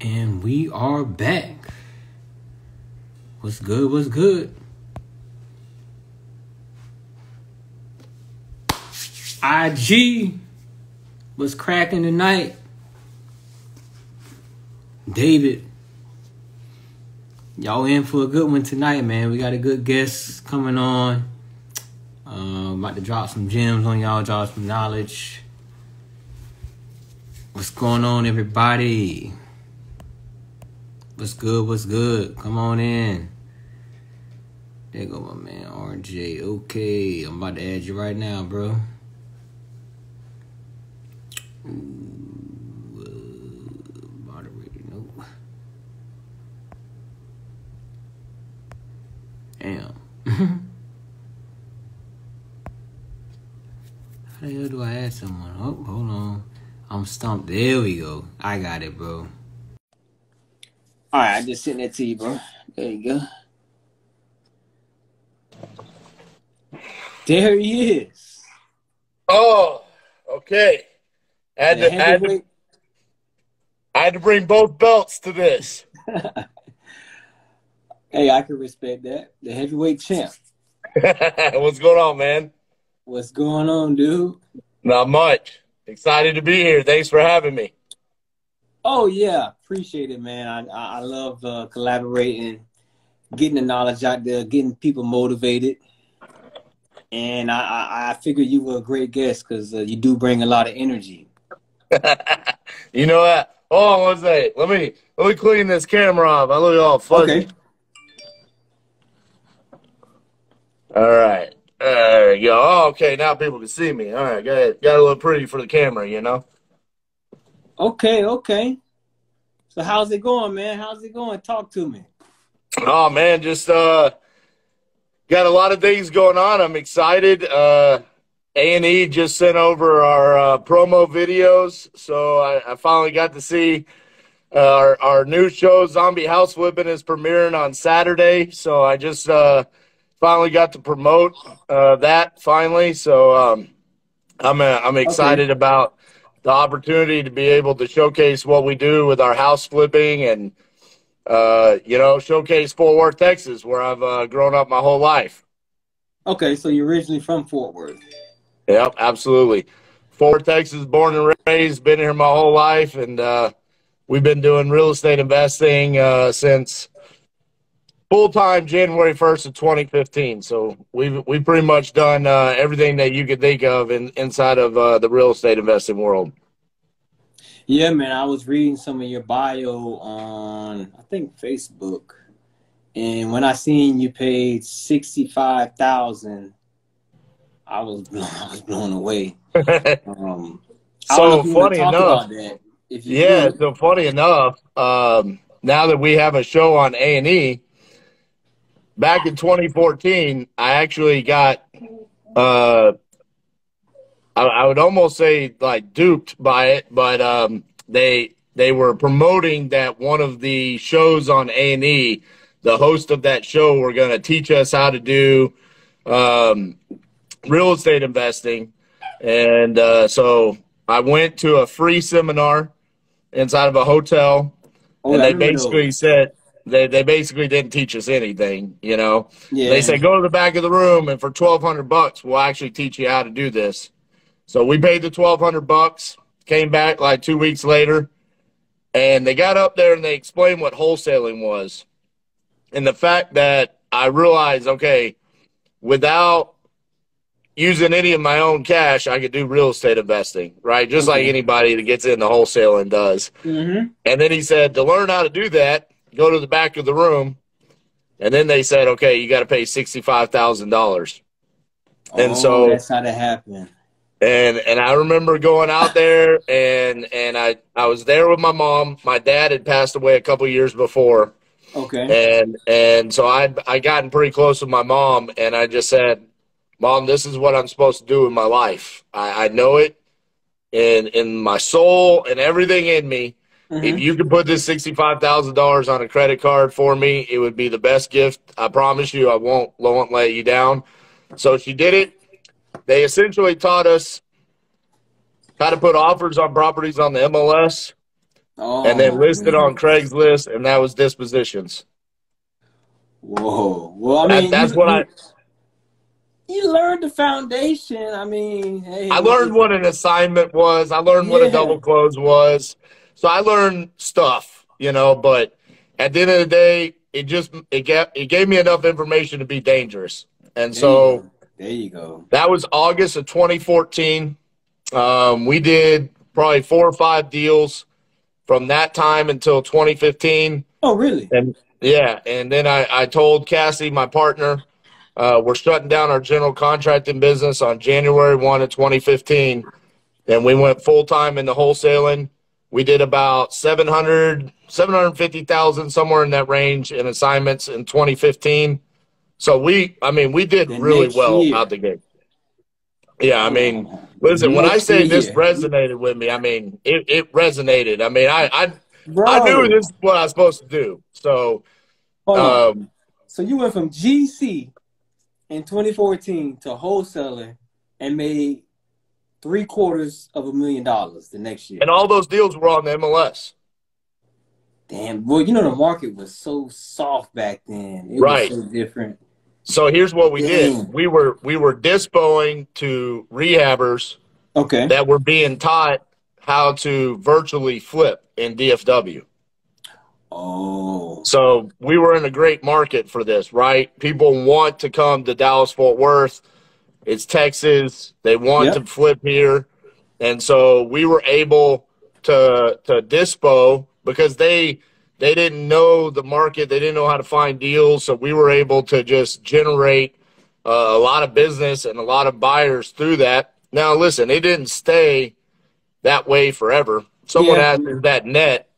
And we are back. What's good? What's good? IG was cracking tonight. David, y'all in for a good one tonight, man. We got a good guest coming on. About to drop some gems on y'all, drop some knowledge. What's going on, everybody? What's good? What's good? Come on in. There go my man RJ. Okay, I'm about to add you right now, bro. Moderator, nope. Damn. How the hell do I add someone? Oh, hold on. I'm stumped. There we go. I got it, bro. All right, I just sent that to you, bro. There you go. There he is. Oh, okay. I had to bring both belts to this. Hey, I can respect that. The heavyweight champ. What's going on, man? What's going on, dude? Not much. Excited to be here. Thanks for having me. Oh, yeah. Appreciate it, man. I love collaborating, getting the knowledge out there, getting people motivated. And I figure you were a great guest because you do bring a lot of energy. You know what? Hold on one second. Let me clean this camera off. I look all fuzzy. Okay. All right. There you go. Oh, okay, now people can see me. All right, go ahead. Got to look pretty for the camera, you know? Okay. So how's it going, man? How's it going? Talk to me. Oh, man, just got a lot of things going on. I'm excited. A&E just sent over our promo videos, so I finally got to see our new show, Zombie House Flipping, is premiering on Saturday. So I just finally got to promote that finally. So I'm excited about the opportunity to be able to showcase what we do with our house flipping and showcase Fort Worth, Texas, where I've grown up my whole life. Okay, so you're originally from Fort Worth. Yep, absolutely. Fort Worth, Texas, born and raised, been here my whole life, and we've been doing real estate investing since full-time January 1st of 2015. So we've pretty much done everything that you could think of inside of the real estate investing world. Yeah, man, I was reading some of your bio on, I think, Facebook. And when I seen you paid $65,000, I was blown away. So funny enough, so funny enough, now that we have a show on A&E, back in 2014, I actually got, I would almost say like duped by it, but they were promoting that one of the shows on A&E, the host of that show were going to teach us how to do real estate investing. And so I went to a free seminar inside of a hotel, and they basically said, they basically didn't teach us anything, you know. Yeah. They said, go to the back of the room, and for $1,200, we'll actually teach you how to do this. So we paid the $1,200, came back like 2 weeks later, and they got up there and they explained what wholesaling was. And the fact that I realized, okay, without using any of my own cash, I could do real estate investing, right? Just like anybody that gets into wholesaling does. And then he said, to learn how to do that, go to the back of the room. And then they said, okay, you got to pay $65,000. And so that's how that happened. And I remember going out there, and I was there with my mom. My dad had passed away a couple years before. Okay. And so I gotten pretty close with my mom, and I just said, Mom, this is what I'm supposed to do in my life. I know it in my soul and everything in me. If you could put this $65,000 on a credit card for me, it would be the best gift. I promise you I won't let you down. So she did it. They essentially taught us how to put offers on properties on the MLS, and then Oh listed on man. Craigslist, and that was dispositions. Whoa. Well, I mean, That's what you learned the foundation. I mean, hey, I with learned the what an assignment was. I learned what a yeah, double close was. So I learned stuff, but at the end of the day, it gave me enough information to be dangerous. And there you so go. There you go. that was August of 2014. We did probably 4 or 5 deals from that time until 2015. Oh, really? And yeah, and then I told Cassie, my partner, we're shutting down our general contracting business on January 1 of 2015. And we went full time into wholesaling. We did about 750,000, somewhere in that range, in assignments in 2015. So we did The really next well out year. the gate. Yeah, Oh, the listen, when I next say this year, resonated with me, it resonated. I knew bro. this is what I was supposed to do. So, Hold on. um, So you went from GC in 2014 to wholesaler and made $750,000 the next year. and all those deals were on the MLS. Damn, boy, you know the market was so soft back then. It was Right. so different. So here's what we did. Damn. We were dispoing to rehabbers Okay. that were being taught how to virtually flip in DFW. Oh. So we were in a great market for this, right? People want to come to Dallas Fort Worth. It's Texas. They want to Yep. flip here. And so we were able to dispo because they didn't know the market. They didn't know how to find deals. So we were able to just generate a lot of business and a lot of buyers through that. Now, listen, it didn't stay that way forever. Someone Yeah. asked, is that net?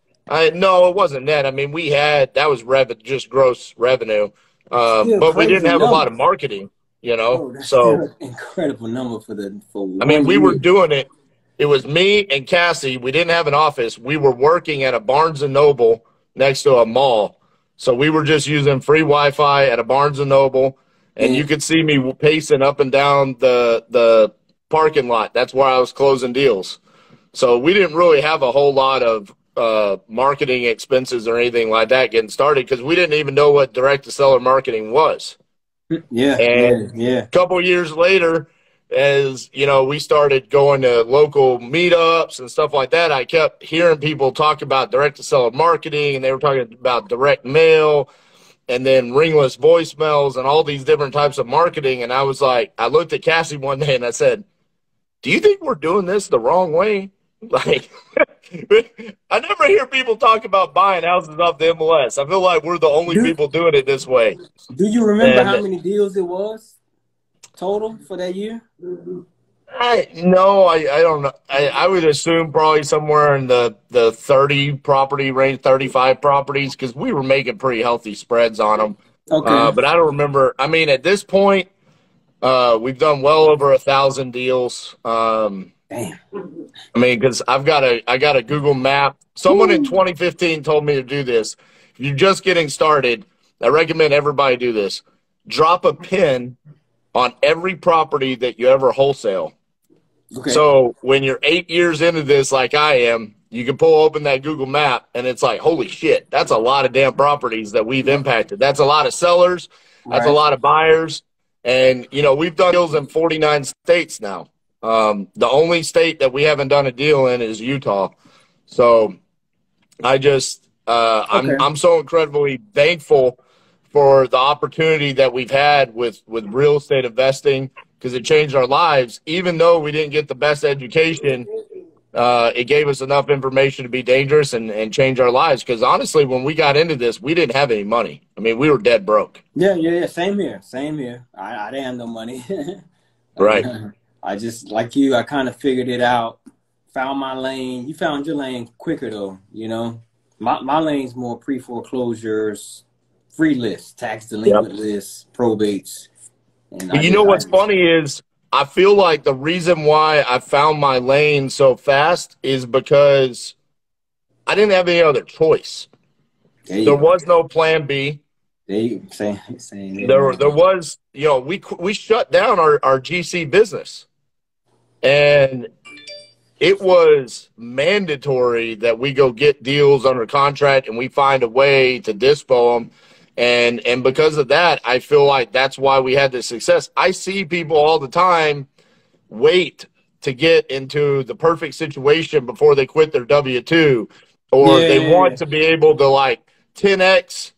No, it wasn't net. I mean, that was just gross revenue. Still But we didn't crazy have a lot number. of marketing, Bro, that's still So, an incredible number for I mean, one we were year. doing it. It was me and Cassie. We didn't have an office. We were working at a Barnes and Noble next to a mall. So we were just using free Wi-Fi at a Barnes and Noble, and you And could see me pacing up and down the parking lot. That's where I was closing deals. So we didn't really have a whole lot of marketing expenses or anything like that getting started because we didn't even know what direct-to-seller marketing was. yeah, yeah, And yeah. a couple years later, as we started going to local meetups and stuff like that, I kept hearing people talk about direct-to-seller marketing, and they were talking about direct mail and then ringless voicemails and all these different types of marketing. And I was like, I looked at Cassie one day and I said, do you think we're doing this the wrong way? Like, I never hear people talk about buying houses off the MLS. I feel like we're the only Do people doing it this way. Do you remember how And many deals it was total for that year? I don't know. I would assume probably somewhere in the 30 property range, 35 properties, because we were making pretty healthy spreads on them. Okay. But I don't remember. I mean, at this point, we've done well over 1,000 deals. Damn. I mean, because I got a Google map. Someone in 2015 told me to do this. If you're just getting started, I recommend everybody do this. Drop a pin on every property that you ever wholesale. Okay. So when you're 8 years into this, like I am, you can pull open that Google map and it's like, holy shit, that's a lot of damn properties that we've impacted. That's a lot of sellers. That's a Right. lot of buyers. And, we've done deals in 49 states now. The only state that we haven't done a deal in is Utah. So I just, Okay. I'm so incredibly thankful for the opportunity that we've had with real estate investing because it changed our lives. Even though we didn't get the best education, it gave us enough information to be dangerous and change our lives. Because honestly, when we got into this, we didn't have any money. I mean, we were dead broke. Yeah, yeah, yeah. Same here. Same here. I didn't have no money. Right. I just, like you, I kind of figured it out, found my lane. You found your lane quicker, though, My lane's more pre-foreclosures, free lists, tax delinquent lists, probates. And But what's funny is I feel like the reason why I found my lane so fast is because I didn't have any other choice. There was no plan B. There was, we shut down our GC business. And it was mandatory that we go get deals under contract and we find a way to dispo them. And because of that, I feel like that's why we had this success. I see people all the time wait to get into the perfect situation before they quit their W-2, or they want Yeah. to be able to like 10x,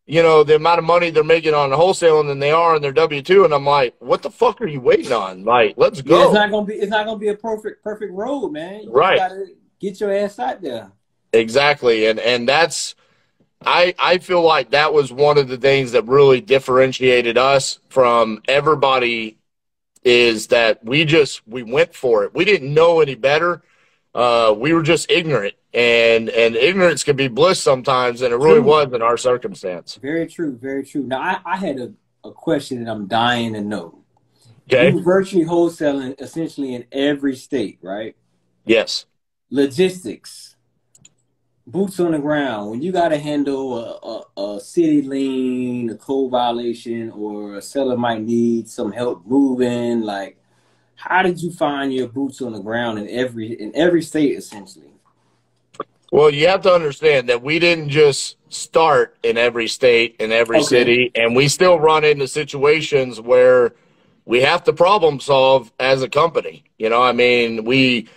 you know, the amount of money they're making on wholesaling than they are on their W-2. And I'm like, what the fuck are you waiting on? Like, let's Yeah, go. it's not gonna be a perfect road, man. You just Right. gotta get your ass out there. Exactly. And that's, I feel like that was one of the things that really differentiated us from everybody, is that we went for it. We didn't know any better. We were just ignorant, and ignorance can be bliss sometimes, and it really True. was in our circumstance. Very true. Very true. Now, I had a question that I'm dying to know. Okay. You virtually wholesaling essentially in every state, right? Yes. Logistics, boots on the ground. When you got to handle a city lien, a code violation, or a seller might need some help moving, like, how did you find your boots on the ground in every state essentially? Well, you have to understand that we didn't just start in every state, in every Okay. city, and we still run into situations where we have to problem solve as a company. You know, I mean, we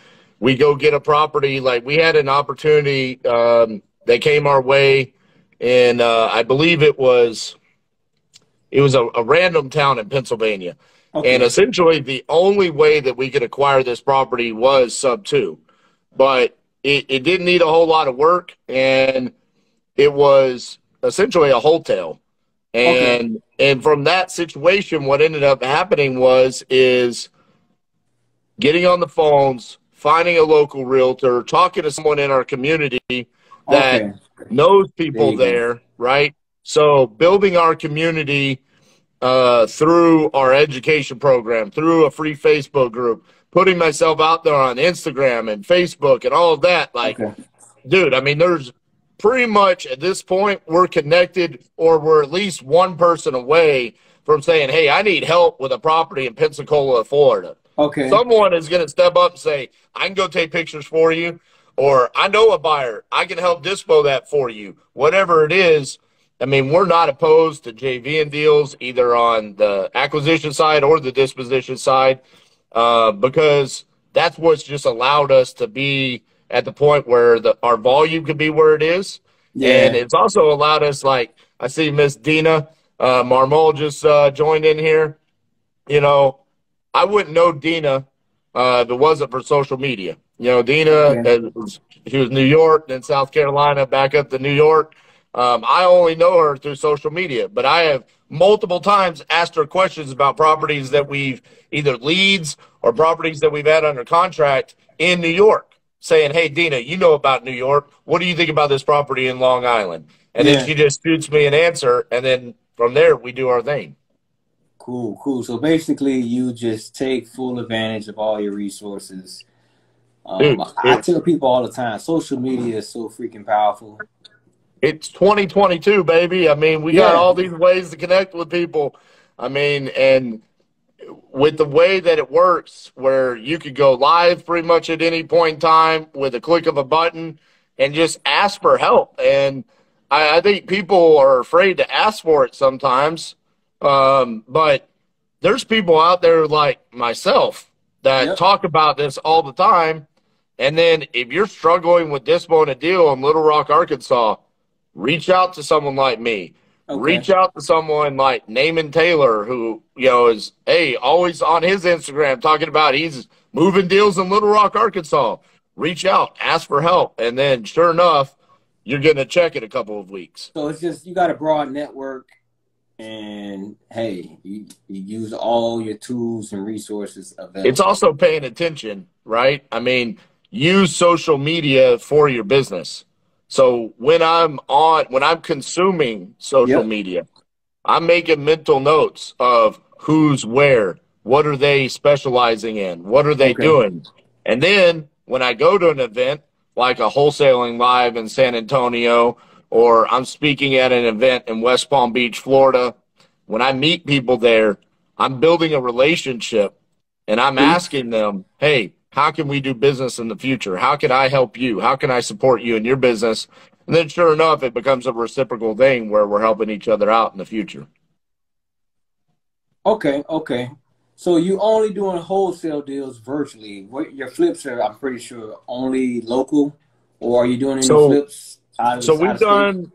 go get a property. Like, we had an opportunity that came our way, and I believe it was a random town in Pennsylvania. And Okay. essentially, the only way that we could acquire this property was sub two, but it didn't need a whole lot of work, and it was essentially a wholesale. Okay. And from that situation, what ended up happening is getting on the phones, finding a local realtor, talking to someone in our community that Okay. knows There people you go. there, right? So building our community through our education program, through a free Facebook group, putting myself out there on Instagram and Facebook and all of that. Like, Okay. dude, I mean, there's pretty much at this point, we're connected, or we're at least one person away from saying, hey, I need help with a property in Pensacola, Florida. Okay. Someone is going to step up and say, I can go take pictures for you, or I know a buyer, I can help dispo that for you. Whatever it is, I mean, we're not opposed to JVing deals either on the acquisition side or the disposition side, because that's what's just allowed us to be at the point where our volume could be where it is. And Yeah. it's also allowed us, like, I see Miss Dina Marmol just joined in here. You know, I wouldn't know Dina if it wasn't for social media. You know, Dina, Okay. she was New York, then South Carolina, back up to New York. I only know her through social media, but I have multiple times asked her questions about properties that we've either leads or properties that we've had under contract in New York, saying, hey, Dina, you know about New York. What do you think about this property in Long Island? And then Yeah. she just shoots me an answer, and then from there, we do our thing. Cool. Cool. So basically, you just take full advantage of all your resources. Dude, I tell people all the time, social media is so freaking powerful. it's 2022, baby. I mean, we got Yeah. all these ways to connect with people. I mean, and with the way that it works, where you could go live pretty much at any point in time with a click of a button and just ask for help. And I think people are afraid to ask for it sometimes. But there's people out there like myself that Yep. talk about this all the time. And then if you're struggling with dispo a deal in Little Rock, Arkansas, reach out to someone like me. Okay. Reach out to someone like Naaman Taylor, who, you know, is, hey, always on his Instagram talking about he's moving deals in Little Rock, Arkansas. Reach out, ask for help, and then sure enough, you're getting a check in a couple of weeks. So it's just you got a broad network, and hey, you use all your tools and resources It's available. also paying attention, right? I mean, use social media for your business. So when I'm consuming social Yep. media, I'm making mental notes of who's where, what are they specializing in, what are they Okay. doing. And then when I go to an event like a wholesaling live in San Antonio, or I'm speaking at an event in West Palm Beach, Florida, when I meet people there, I'm building a relationship and I'm See? asking them, hey, how can we do business in the future? How can I help you? How can I support you in your business? And then sure enough, it becomes a reciprocal thing where we're helping each other out in the future. Okay, okay. So you only doing wholesale deals virtually. What your flips are, I'm pretty sure, only local, or are you doing any So, flips out so of we've state? done,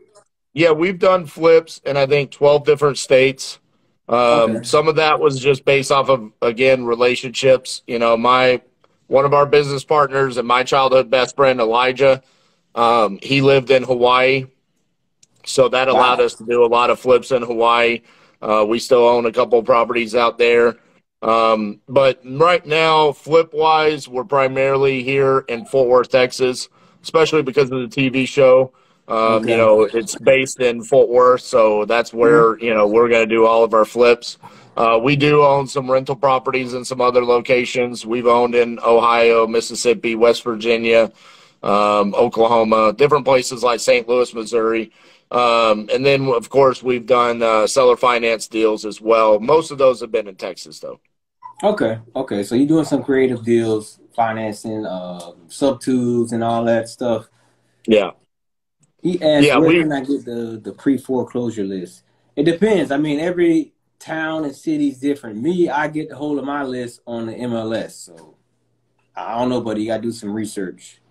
yeah, we've done flips in I think 12 different states. Okay. Some of that was just based off of, again, relationships. You know, one of our business partners and my childhood best friend, Elijah, he lived in Hawaii. So that allowed Wow. us to do a lot of flips in Hawaii. We still own a couple of properties out there. But right now, flip wise, we're primarily here in Fort Worth, Texas, especially because of the TV show. You Okay. know, it's based in Fort Worth, so that's Mhm. where, you know, we're going to do all of our flips. We do own some rental properties in some other locations. We've owned in Ohio, Mississippi, West Virginia, Oklahoma, different places like St. Louis, Missouri. And then, of course, we've done seller finance deals as well. Most of those have been in Texas, though. Okay. Okay. So you're doing some creative deals, financing, sub twos, and all that stuff. Yeah. He asked, Yeah. "Where can I get the pre foreclosure list?" It depends. I mean, every town and city is different. Me, I get the hold of my list on the MLS. So I don't know, buddy. You got to do some research.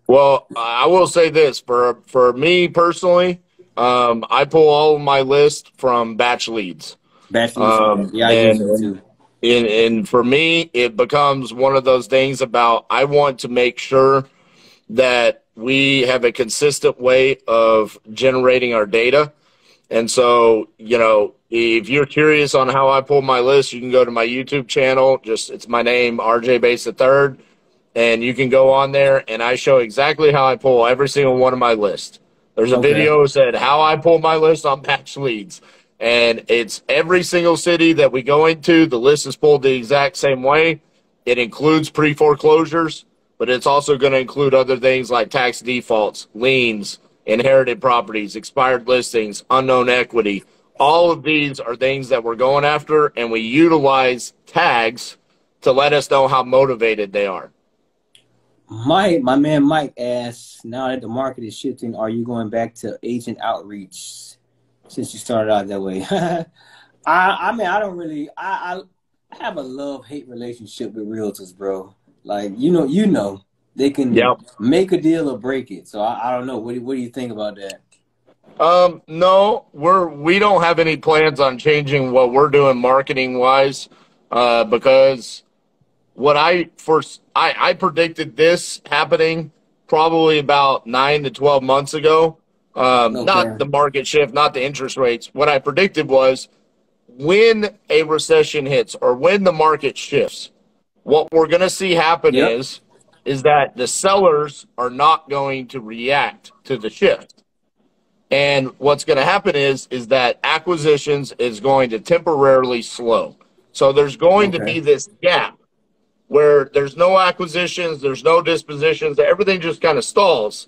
Well, I will say this for me personally, I pull all of my list from batch leads. Batch leads. Okay. Um, Yeah, I use and, them and too. and for me, it becomes one of those things about I want to make sure that we have a consistent way of generating our data. And so, you know, if you're curious on how I pull my list, you can go to my YouTube channel. Just it's my name, RJ Bates III, and you can go on there and I show exactly how I pull every single one of my lists. There's a Okay. video that said how I pull my list on batch leads. And it's every single city that we go into, the list is pulled the exact same way. It includes pre-foreclosures, but it's also going to include other things like tax defaults, liens, inherited properties, expired listings, unknown equity. All of these are things that we're going after, and we utilize tags to let us know how motivated they are. My man Mike asks, now that the market is shifting, are you going back to agent outreach since you started out that way? I mean, I don't really, I have a love-hate relationship with realtors, bro. Like, they can Yep. make a deal or break it. So I don't know. What do you think about that? No, we don't have any plans on changing what we're doing marketing wise, because what I predicted this happening probably about 9 to 12 months ago. Not Okay. the market shift, not the interest rates. What I predicted was when a recession hits or when the market shifts, what we're going to see happen Yep. is that the sellers are not going to react to the shift. And what's going to happen is that acquisitions is going to temporarily slow. So there's going to Okay. be this gap where there's no acquisitions, there's no dispositions, everything just kind of stalls.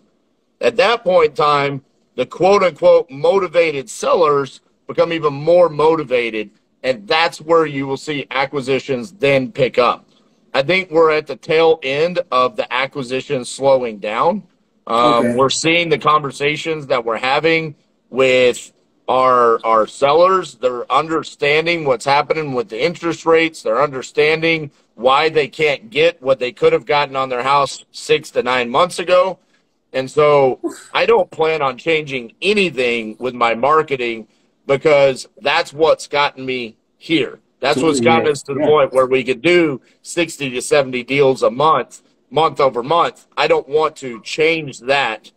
At that point in time, the quote unquote motivated sellers become even more motivated, and that's where you will see acquisitions then pick up. I think we're at the tail end of the acquisitions slowing down. Okay. We're seeing the conversations that we're having with our sellers. They're understanding what's happening with the interest rates. They're understanding why they can't get what they could have gotten on their house 6 to 9 months ago. And so I don't plan on changing anything with my marketing because that's what's gotten me here. That's what's gotten Yeah. us to the Yeah. point where we could do 60 to 70 deals a month, month over month. I don't want to change that.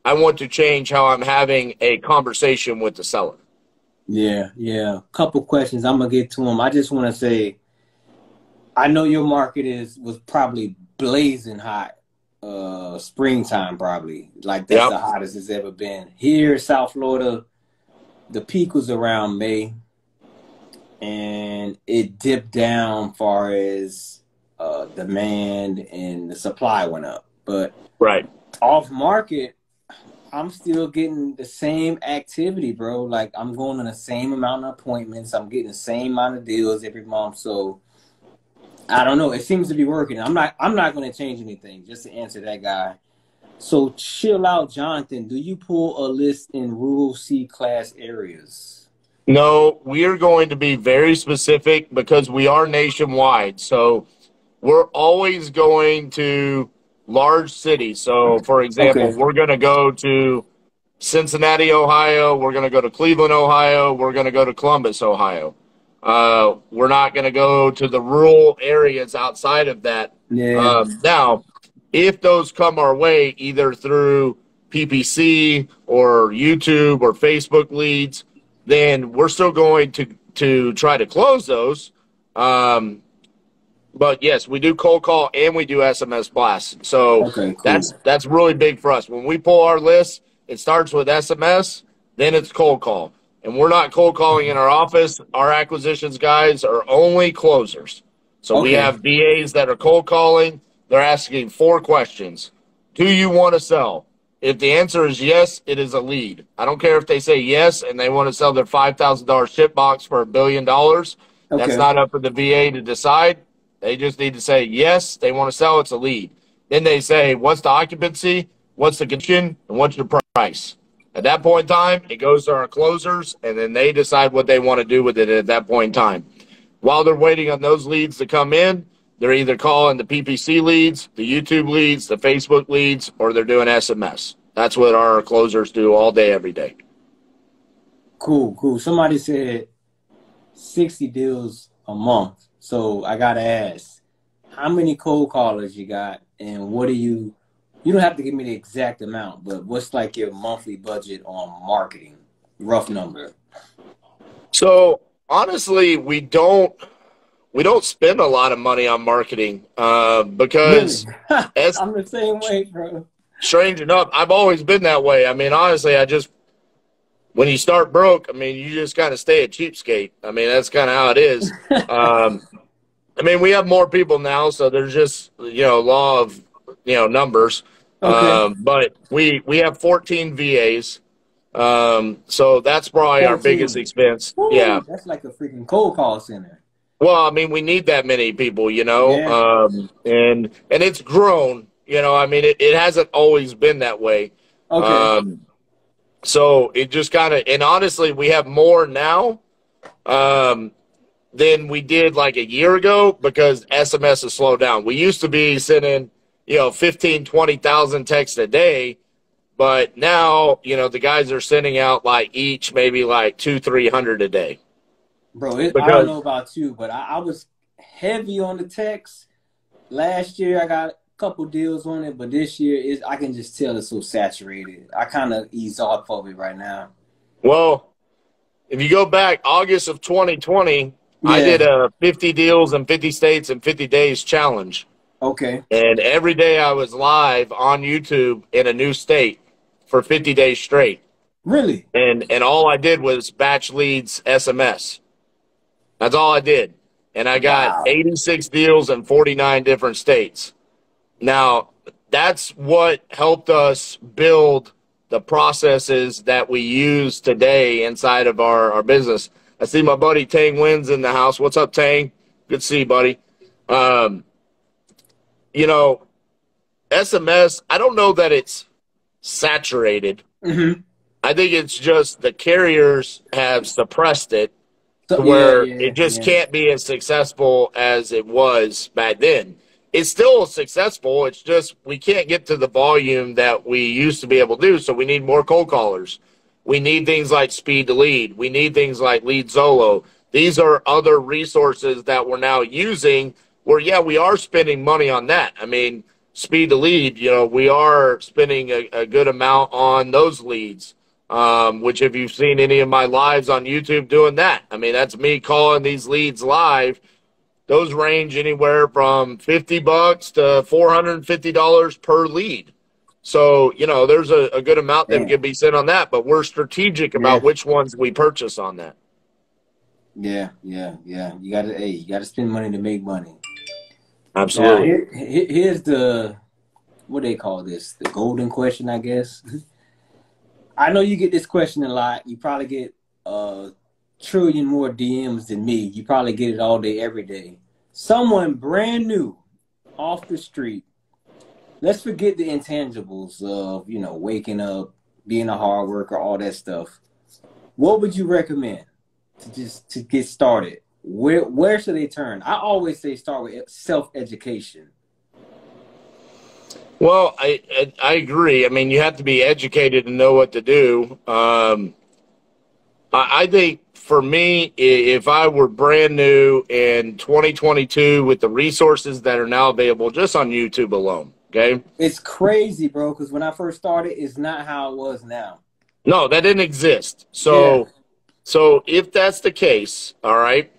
I want to change how I'm having a conversation with the seller. Yeah. Yeah. Couple questions. I'm gonna get to them. I just want to say, I know your market was probably blazing hot, springtime probably. Like that's Yep. the hottest it's ever been. Here in South Florida, the peak was around May, and it dipped down far as demand and the supply went up. But Right. off market, I'm still getting the same activity, bro. Like I'm going on the same amount of appointments. I'm getting the same amount of deals every month. So I don't know. It seems to be working. I'm not going to change anything. Just to answer that guy. So chill out, Jonathan. Do you pull a list in rural C class areas? No, we are going to be very specific because we are nationwide. So we're always going to large cities. So, for example, Okay. we're going to go to Cincinnati, Ohio. We're going to go to Cleveland, Ohio. We're going to go to Columbus, Ohio. We're not going to go to the rural areas outside of that. Yeah. Now, if those come our way, either through PPC or YouTube or Facebook leads, then we're still going to try to close those. But yes, we do cold call and we do SMS blast. So Okay, cool. that's really big for us. When we pull our list, it starts with SMS, then it's cold call. And we're not cold calling in our office. Our acquisitions guys are only closers. So we Okay. have VAs that are cold calling. They're asking 4 questions. Do you want to sell? If the answer is yes, it is a lead. I don't care if they say yes and they want to sell their $5,000 ship box for $1 billion. That's Okay. not up to the VA to decide. They just need to say, yes, they want to sell, it's a lead. Then they say, what's the occupancy, what's the condition, and what's your price? At that point in time, it goes to our closers, and then they decide what they want to do with it at that point in time. While they're waiting on those leads to come in, they're either calling the PPC leads, the YouTube leads, the Facebook leads, or they're doing SMS. That's what our closers do all day, every day. Cool, cool. Somebody said 60 deals a month. So I gotta ask, how many cold callers you got, and what do you don't have to give me the exact amount, but what's like your monthly budget on marketing? Rough number. So honestly, we don't spend a lot of money on marketing Really? because as I'm the same way, bro. strange enough, I've always been that way. I mean, honestly, when you start broke, I mean, you just kind of stay a cheapskate. I mean, that's kind of how it is. I mean, we have more people now, so there's just, law of, numbers. Okay. But we have 14 VAs. So that's probably our biggest 14. expense. Yeah. Woo, that's like a freaking cold call center. Well, I mean, we need that many people, Yeah. and it's grown, I mean, it hasn't always been that way. Okay. So it just kind of, and honestly, we have more now than we did like a year ago because SMS has slowed down. We used to be sending, 15, 20,000 texts a day, but now, the guys are sending out like each maybe like 200-300 a day. Bro, I don't Because, know about you, but I was heavy on the text. Last year I got a couple deals on it, but this year I can just tell it's so saturated. I kind of ease off of it right now. well, if you go back August of 2020, I Yeah. did a 50 deals in 50 states in 50 days challenge. Okay. And every day I was live on YouTube in a new state for 50 days straight. Really? And all I did was batch leads SMS. That's all I did. And I got Wow. 86 deals in 49 different states. Now, that's what helped us build the processes that we use today inside of our business. I see my buddy Tang Wins in the house. What's up, Tang? Good to see you, buddy. SMS, I don't know that it's saturated. Mm-hmm. I think it's just the carriers have suppressed it to So, where yeah, it just yeah. can't be as successful as it was back then. It's still successful. It's just we can't get to the volume that we used to be able to do, so we need more cold callers. We need things like speed to lead. We need things like Lead Zolo. These are other resources that we're now using where, yeah, we are spending money on that. I mean, speed to lead, we are spending a good amount on those leads. Which if you've seen any of my lives on YouTube doing that, I mean, that's me calling these leads live. Those range anywhere from $50 to $450 per lead. So, there's a good amount that Damn. can be sent on that, but we're strategic Yeah. about which ones we purchase on that. Yeah. You gotta spend money to make money. Now, Absolutely. here's what they call this, the golden question, I guess. I know you get this question a lot. You probably get a trillion more DMs than me. You probably get it all day, every day. Someone brand new off the street. Let's forget the intangibles of, you know, waking up, being a hard worker, all that stuff. What would you recommend to get started? Where should they turn? I always say start with self-education. Well, I agree. I mean, you have to be educated and know what to do. I think for me, if I were brand new in 2022 with the resources that are now available just on YouTube alone, okay? It's crazy, bro, because when I first started, it's not how it was now. No, that didn't exist. So, so if that's the case, all right,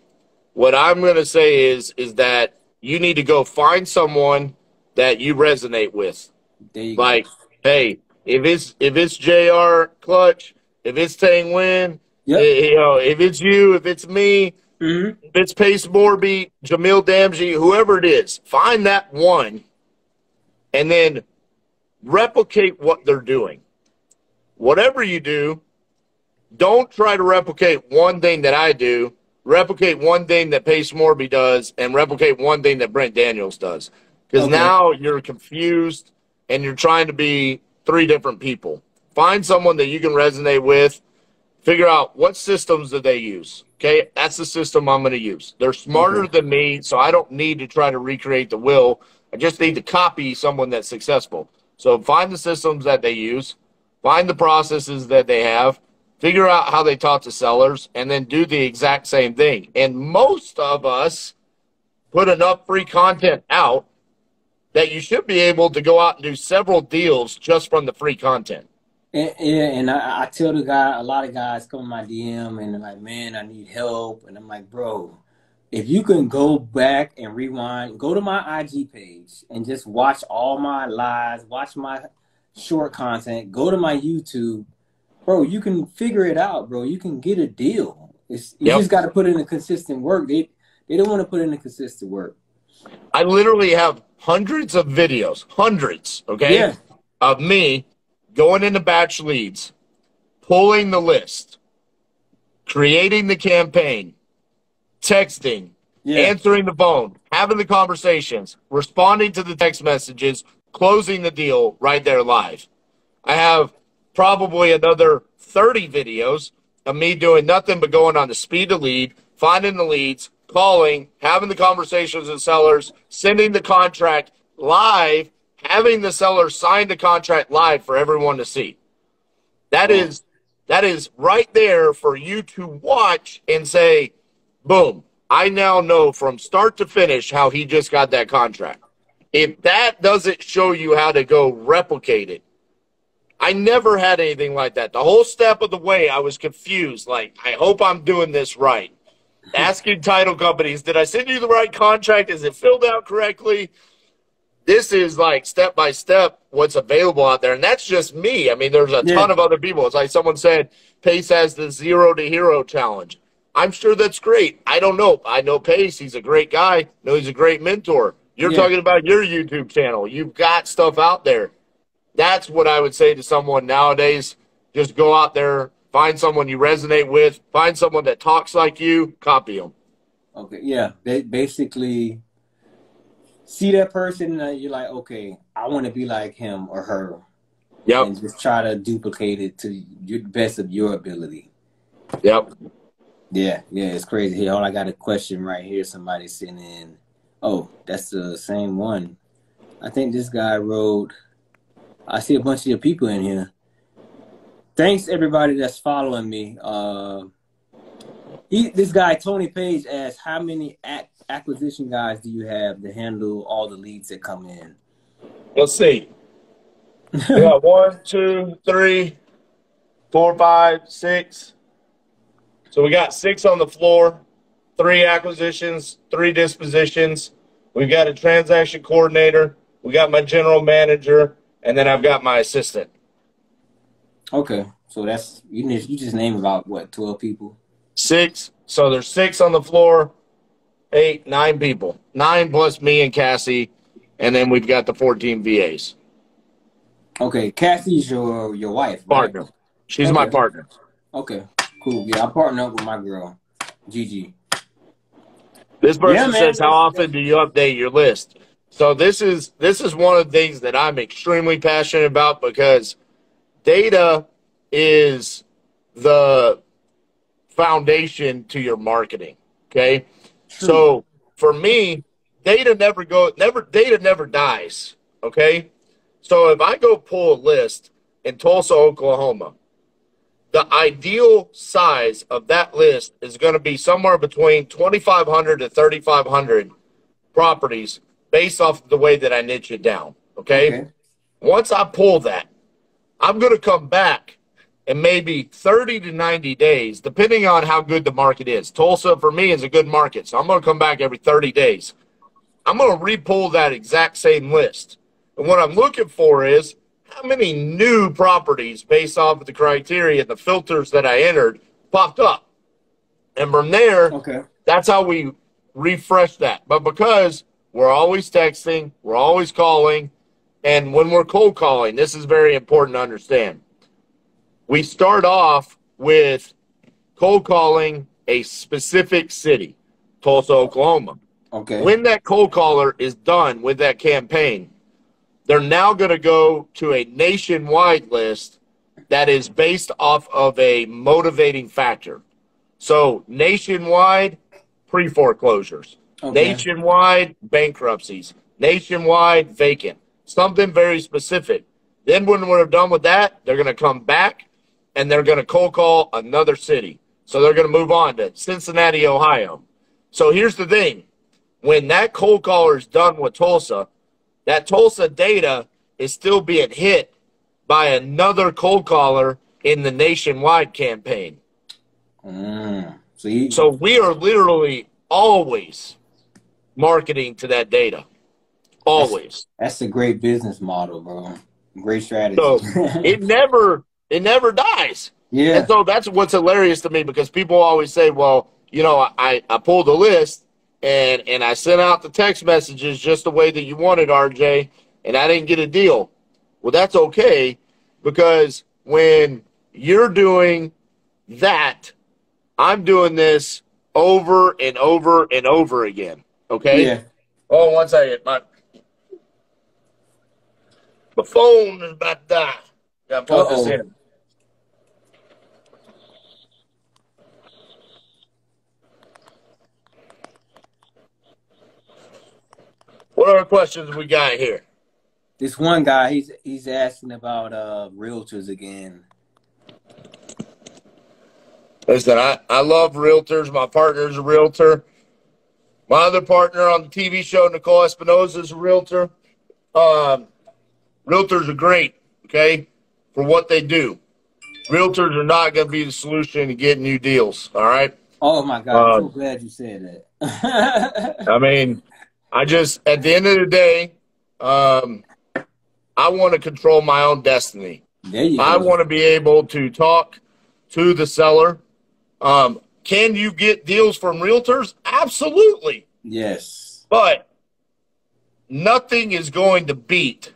what I'm going to say is that you need to go find someone that you resonate with. There you like, go. Hey, if it's JR Clutch, if it's Tang Nguyen, you know, if it's you, if it's me, if it's Pace Morby, Jamil Damji, whoever it is, find that one and then replicate what they're doing. Whatever you do, don't try to replicate one thing that I do. Replicate one thing that Pace Morby does and replicate one thing that Brent Daniels does. Because now you're confused and you're trying to be three different people. Find someone that you can resonate with. Figure out what systems do they use. Okay, that's the system I'm going to use. They're smarter than me, so I don't need to try to recreate the wheel. I just need to copy someone that's successful. So find the systems that they use. Find the processes that they have. Figure out how they talk to sellers, and then do the exact same thing. And most of us put enough free content out that you should be able to go out and do several deals just from the free content. And I tell the guy, a lot of guys come in my DM and they're like, man, I need help. And I'm like, bro, if you can go back and rewind, go to my IG page and just watch all my lives, watch my short content, go to my YouTube, bro, you can figure it out, bro. You can get a deal. You just got to put in the consistent work. They don't want to put in the consistent work. I literally have hundreds of videos, okay, of me going into batch leads, pulling the list, creating the campaign, texting, answering the phone, having the conversations, responding to the text messages, closing the deal right there live. I have probably another 30 videos of me doing nothing but going on the speed to lead, finding the leads, calling, having the conversations with sellers, sending the contract live, having the seller sign the contract live for everyone to see. That is right there for you to watch and say, boom, I now know from start to finish how he just got that contract. If that doesn't show you how to go replicate it, I never had anything like that. The whole step of the way, I was confused. Like, I hope I'm doing this right. Asking title companies, did I send you the right contract? Is it filled out correctly? This is like step by step what's available out there. And that's just me. I mean, there's a ton of other people. It's like someone said, Pace has the 0 to Hero challenge. I'm sure that's great. I don't know. I know Pace. He's a great guy. I know he's a great mentor. You're talking about your YouTube channel. You've got stuff out there. That's what I would say to someone nowadays. Just go out there, find someone you resonate with, find someone that talks like you, copy them. Okay, yeah. They basically see that person, you're like, okay, I want to be like him or her. Yep. And just try to duplicate it to the best of your ability. Yep. Yeah, it's crazy. Here, I got a question right here. Somebody sent in. Oh, that's the same one. I think this guy wrote, I see a bunch of your people in here. Thanks, everybody that's following me. This guy, Tony Page, asked, how many acquisition guys do you have to handle all the leads that come in? Let's see. We got 1, 2, 3, 4, 5, 6. So we got 6 on the floor, 3 acquisitions, 3 dispositions. We've got a transaction coordinator. We got my general manager, and then I've got my assistant. Okay, so that's you just named about what, 12 people? 6. So there's 6 on the floor, 8, 9 people. 9 plus me and Cassie, and then we've got the 14 VAs. Okay, Cassie's your wife, partner. Right? She's my partner. Okay, cool. Yeah, I partner up with my girl, Gigi. This Yeah, person man. says, how often do you update your list? So this is one of the things that I'm extremely passionate about, because data is the foundation to your marketing. Okay. True. So for me, data never dies. Okay. So if I go pull a list in Tulsa, Oklahoma, the ideal size of that list is going to be somewhere between 2,500 to 3,500 properties based off of the way that I niche it down. Okay. Okay. Once I pull that, I'm going to come back in maybe 30 to 90 days, depending on how good the market is. Tulsa, for me, is a good market, so I'm going to come back every 30 days. I'm going to re-pull that exact same list. And what I'm looking for is how many new properties based off of the criteria and the filters that I entered popped up. And from there, Okay. that's how we refresh that. But because we're always texting, we're always calling, and when we're cold calling, this is very important to understand. We start off with cold calling a specific city, Tulsa, Oklahoma. Okay. When that cold caller is done with that campaign, they're now going to go to a nationwide list that is based off of a motivating factor. So nationwide, pre-foreclosures. Okay. Nationwide, bankruptcies. Nationwide, vacant. Something very specific. Then when we're done with that, they're going to come back and they're going to cold call another city. So they're going to move on to Cincinnati, Ohio. So here's the thing. When that cold caller is done with Tulsa, that Tulsa data is still being hit by another cold caller in the nationwide campaign. So we are literally always marketing to that data. Always. That's a great business model, bro. Great strategy. So it never dies. Yeah. And so that's what's hilarious to me, because people always say, well, you know, I pulled a list and I sent out the text messages just the way that you wanted, RJ, and I didn't get a deal. Well, that's okay, because when you're doing that, I'm doing this over and over and over again. Okay? Yeah. Oh, one second. My phone is about to die. Gotta plug this in. What other questions we got here? This one guy, he's asking about realtors again. Listen, I love realtors. My partner's a realtor. My other partner on the TV show, Nicole Espinosa, is a realtor. Realtors are great, okay, for what they do. Realtors are not going to be the solution to getting new deals, all right? Oh, my God. I'm so glad you said that. I mean, at the end of the day, I want to control my own destiny. There you go. I want to be able to talk to the seller. Can you get deals from realtors? Absolutely. Yes. But nothing is going to beat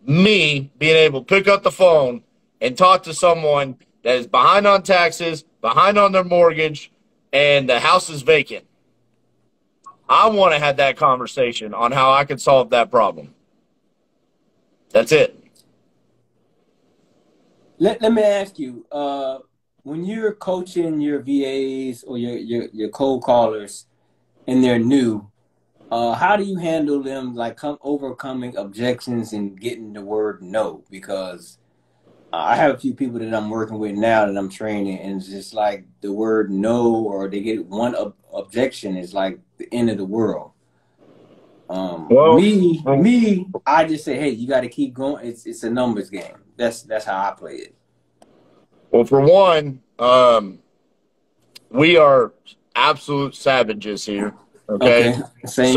me being able to pick up the phone and talk to someone that is behind on taxes, behind on their mortgage, and the house is vacant. I want to have that conversation on how I can solve that problem. That's it. Let me ask you, when you're coaching your VAs or your cold callers and they're new, how do you handle them, like overcoming objections and getting the word no? Because I have a few people that I'm working with now that I'm training, and it's just like the word no, or they get one objection is like the end of the world. I just say, hey, you got to keep going. It's a numbers game. That's how I play it. Well, for one, we are absolute savages here. Okay. Same.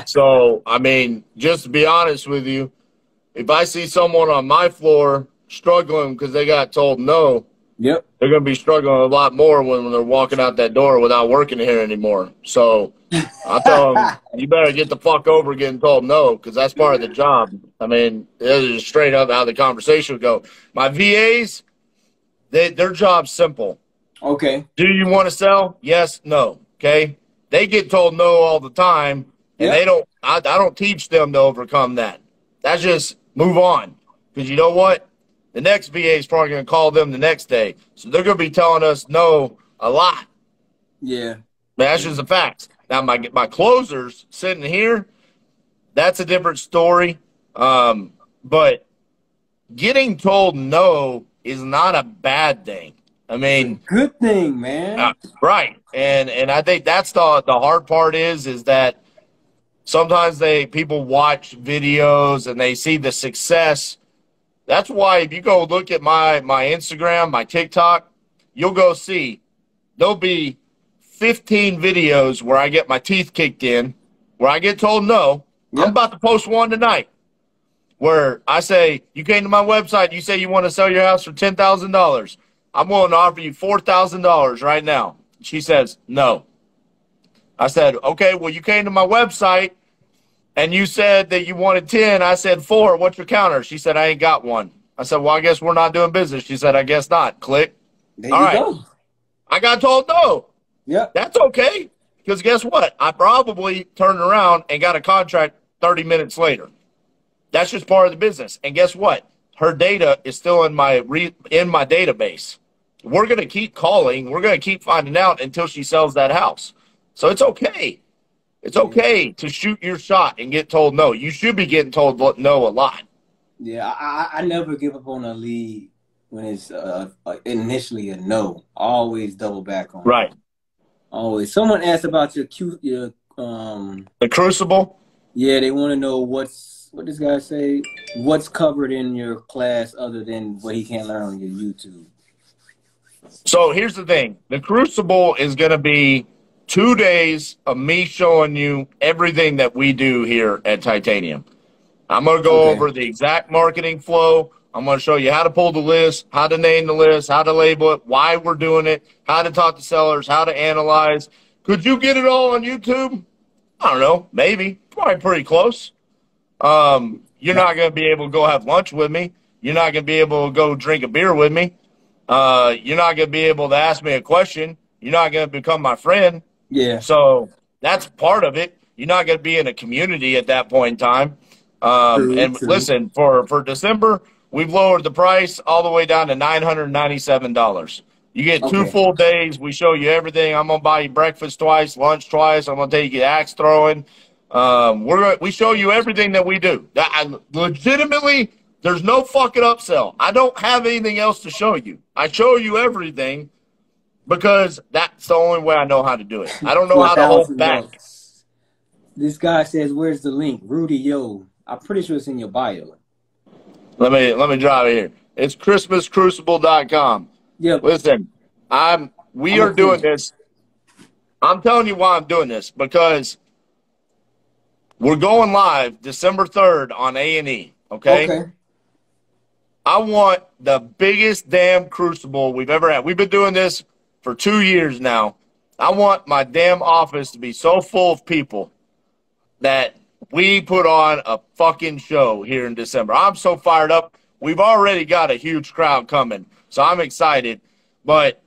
So I mean, just to be honest with you, if I see someone on my floor struggling because they got told no, yep, they're going to be struggling a lot more when they're walking out that door without working here anymore. So I tell them, you better get the fuck over getting told no, because that's part of the job. I mean, this is straight up how the conversation would go. My VAs, their job's simple. Okay. Do you want to sell? Yes, no. Okay. they get told no all the time, and they don't. I don't teach them to overcome that. That's just move on, because you know what? The next VA is probably going to call them the next day, so they're going to be telling us no a lot. Yeah, that's just the facts. Now my closers sitting here, that's a different story. But getting told no is not a bad thing. I mean, good thing, man. Right. And I think that's the hard part is that sometimes people watch videos and they see the success. That's why if you go look at my Instagram, my TikTok, you'll go see there'll be 15 videos where I get my teeth kicked in, where I get told no. Yep. I'm about to post one tonight where I say, you came to my website, you say you want to sell your house for $10,000. I'm willing to offer you $4,000 right now. She says, no. I said, okay, well, you came to my website and you said that you wanted 10. I said 4. What's your counter? She said, I ain't got one. I said, well, I guess we're not doing business. She said, I guess not. Click. There you go. I got told no. Yeah. That's okay. Because guess what? I probably turned around and got a contract 30 minutes later. That's just part of the business. And guess what? Her data is still in my database. We're going to keep calling. We're going to keep finding out until she sells that house. So it's okay. It's okay to shoot your shot and get told no. You should be getting told no a lot. Yeah, I never give up on a lead when it's initially a no. I always double back on it. Right. Always. Someone asked about your the Crucible. Yeah, they want to know what this guy say. What's covered in your class other than what he can't learn on your YouTube? So here's the thing: the Crucible is going to be 2 days of me showing you everything that we do here at Titanium. I'm going to go over the exact marketing flow. I'm going to show you how to pull the list, how to name the list, how to label it, why we're doing it, how to talk to sellers, how to analyze. Could you get it all on YouTube? I don't know. Maybe. Probably pretty close. You're not going to be able to go have lunch with me. You're not going to be able to go drink a beer with me. You're not going to be able to ask me a question. You're not going to become my friend. Yeah. So that's part of it. You're not going to be in a community at that point in time. True. Listen, for December, we've lowered the price all the way down to $997. You get 2 full days. We show you everything. I'm going to buy you breakfast twice, lunch twice. I'm going to take you axe throwing. We show you everything that we do. Legitimately, there's no fucking upsell. I don't have anything else to show you. I show you everything because that's the only way I know how to do it. I don't know how to hold back. This guy says, where's the link? Rudy, yo. I'm pretty sure it's in your bio. Let me drive it here. It's ChristmasCrucible.com. Yep. Listen, we are doing this. I'm telling you why I'm doing this, because we're going live December 3rd on A&E, okay? I want the biggest damn Crucible we've ever had. We've been doing this for 2 years now. I want my damn office to be so full of people that we put on a fucking show here in December. I'm so fired up. We've already got a huge crowd coming, so I'm excited. But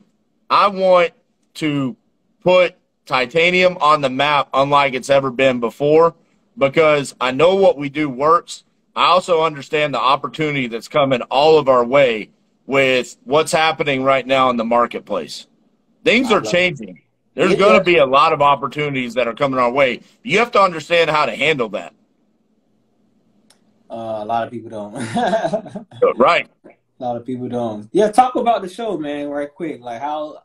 I want to put Titanium on the map unlike it's ever been before, because I know what we do works. I also understand the opportunity that's coming all of our way with what's happening right now in the marketplace. Things are changing. There's going to be a lot of opportunities that are coming our way. You have to understand how to handle that. A lot of people don't. Right. A lot of people don't. Yeah, talk about the show, man, right quick. Like, how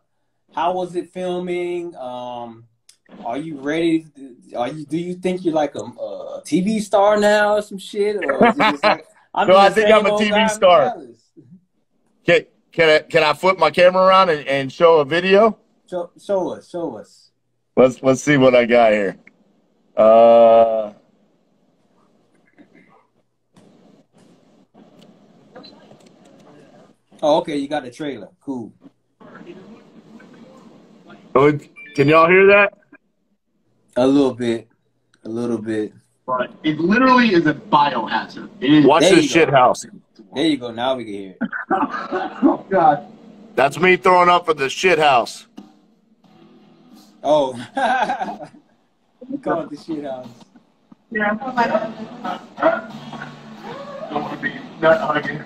was it filming? Are you ready? Do you think you're like a TV star now or some shit? Or is it just like, I think I'm a TV star. Can I flip my camera around and show a video? Show us. Let's see what I got here. Oh, okay, you got the trailer. Cool. Can y'all hear that? A little bit. But it literally is a biohazard. Watch this shit house. There you go. Now we can hear it. Oh, God. That's me throwing up for the shit house. Oh, you call it the shit house. Yeah. Don't want to be nut hugging.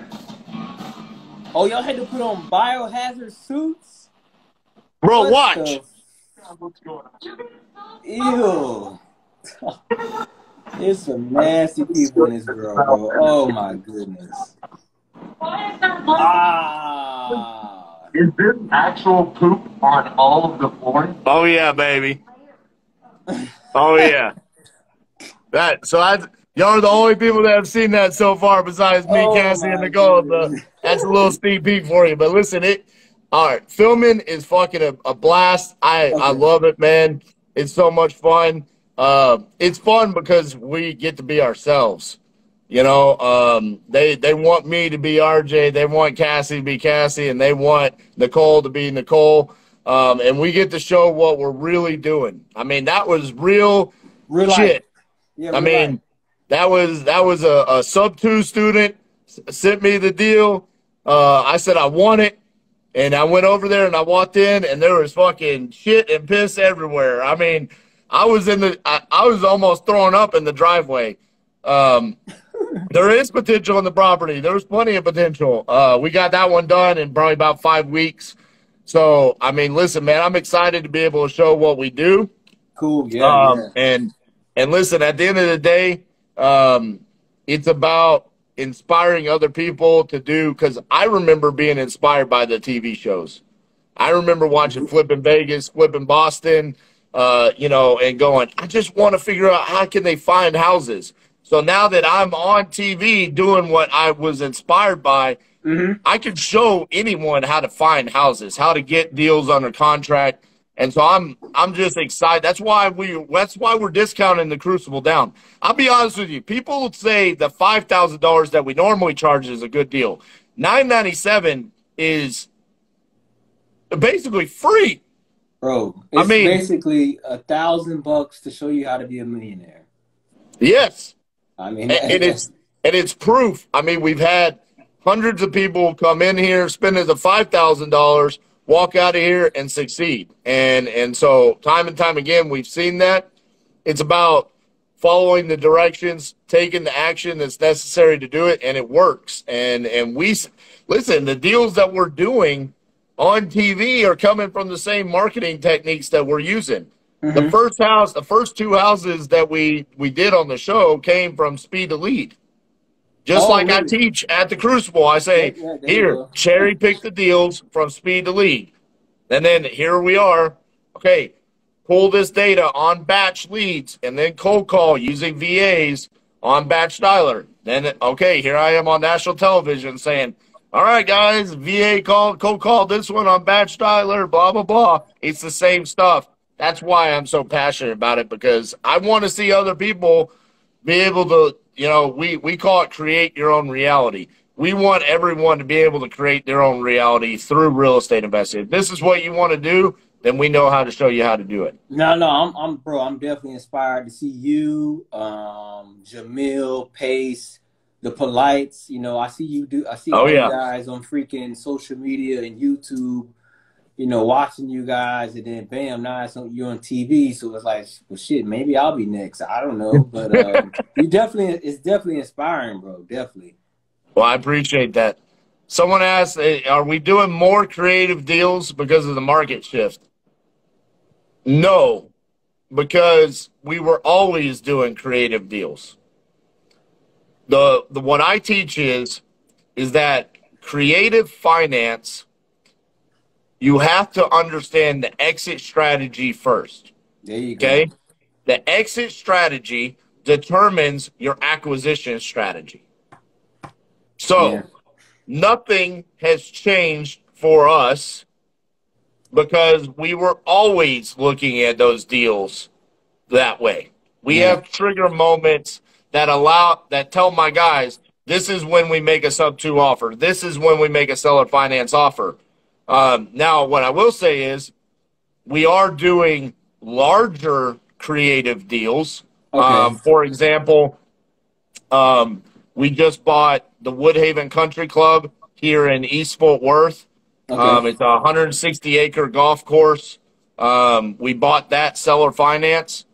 Oh, y'all had to put on biohazard suits? Bro, What watch. What's going on? Ew. There's some nasty people in this world, bro. Oh my goodness. Ah. Is this actual poop on all of the flooring? Oh yeah, baby. Oh yeah. Y'all are the only people that have seen that so far besides me, Oh Cassie, and my Nicole. So goodness. that's a little sneak peek for you. But listen, all right, filming is fucking a blast. I Okay. love it, man. It's so much fun. It's fun because we get to be ourselves. You know, they want me to be RJ, they want Cassie to be Cassie, and they want Nicole to be Nicole. And we get to show what we're really doing. I mean, that was real Real shit. life. Yeah, I mean, that was a sub-2 student sent me the deal. I said I want it, and I went over there and I walked in, and there was fucking shit and piss everywhere. I mean, I was almost throwing up in the driveway. There is potential in the property. There's plenty of potential. We got that one done in probably about 5 weeks. So, I mean, listen, man, I'm excited to be able to show what we do. cool. Yeah, yeah. And listen, at the end of the day, it's about inspiring other people to do, because I remember being inspired by the TV shows. I remember watching Flipping Vegas, Flipping Boston, you know, and going, I just want to figure out how can they find houses. So now that I'm on TV doing what I was inspired by, I can show anyone how to find houses, how to get deals under contract. And so I'm just excited. That's why we're discounting the Crucible down. I'll be honest with you. People would say the $5,000 that we normally charge is a good deal. $997 is basically free. Bro, it's basically $1,000 to show you how to be a millionaire. Yes. I mean, and it's proof. I mean, we've had hundreds of people come in here, spending the $5,000, walk out of here and succeed. And so time and time again, we've seen that. It's about following the directions, taking the action that's necessary to do it, and it works. And we listen, the deals that we're doing on TV are coming from the same marketing techniques that we're using. The first 2 houses that we did on the show came from Speed to Lead. Just like really? I teach at the Crucible, I say, here, cherry pick the deals from Speed to Lead. And then here we are. Okay, pull this data on batch leads and then cold call using VAs on batch dialer. Then, okay, here I am on national television saying, all right, guys, VA cold call this one on batch dialer, blah, blah, blah. It's the same stuff. That's why I'm so passionate about it, because I want to see other people be able to, you know, we call it create your own reality. We want everyone to be able to create their own reality through real estate investing. If this is what you want to do, then we know how to show you how to do it. No, I'm definitely inspired to see you, Jamil, Pace, the Polites. You know, I see you guys on freaking social media and YouTube. You know, watching you guys, and then bam, now you're on TV. So it's like, well, shit, maybe I'll be next. I don't know, but it's definitely inspiring, bro. Definitely. Well, I appreciate that. Someone asked, are we doing more creative deals because of the market shift? No, because we were always doing creative deals. The what I teach is that creative finance, you have to understand the exit strategy first. There you go. Okay? The exit strategy determines your acquisition strategy. So nothing has changed for us because we were always looking at those deals that way. We have trigger moments that tell my guys, this is when we make a sub-2 offer. This is when we make a seller finance offer. Now, what I will say is we are doing larger creative deals. Okay. For example, we just bought the Woodhaven Country Club here in East Fort Worth. Okay. It's a 160-acre golf course. We bought that seller finance.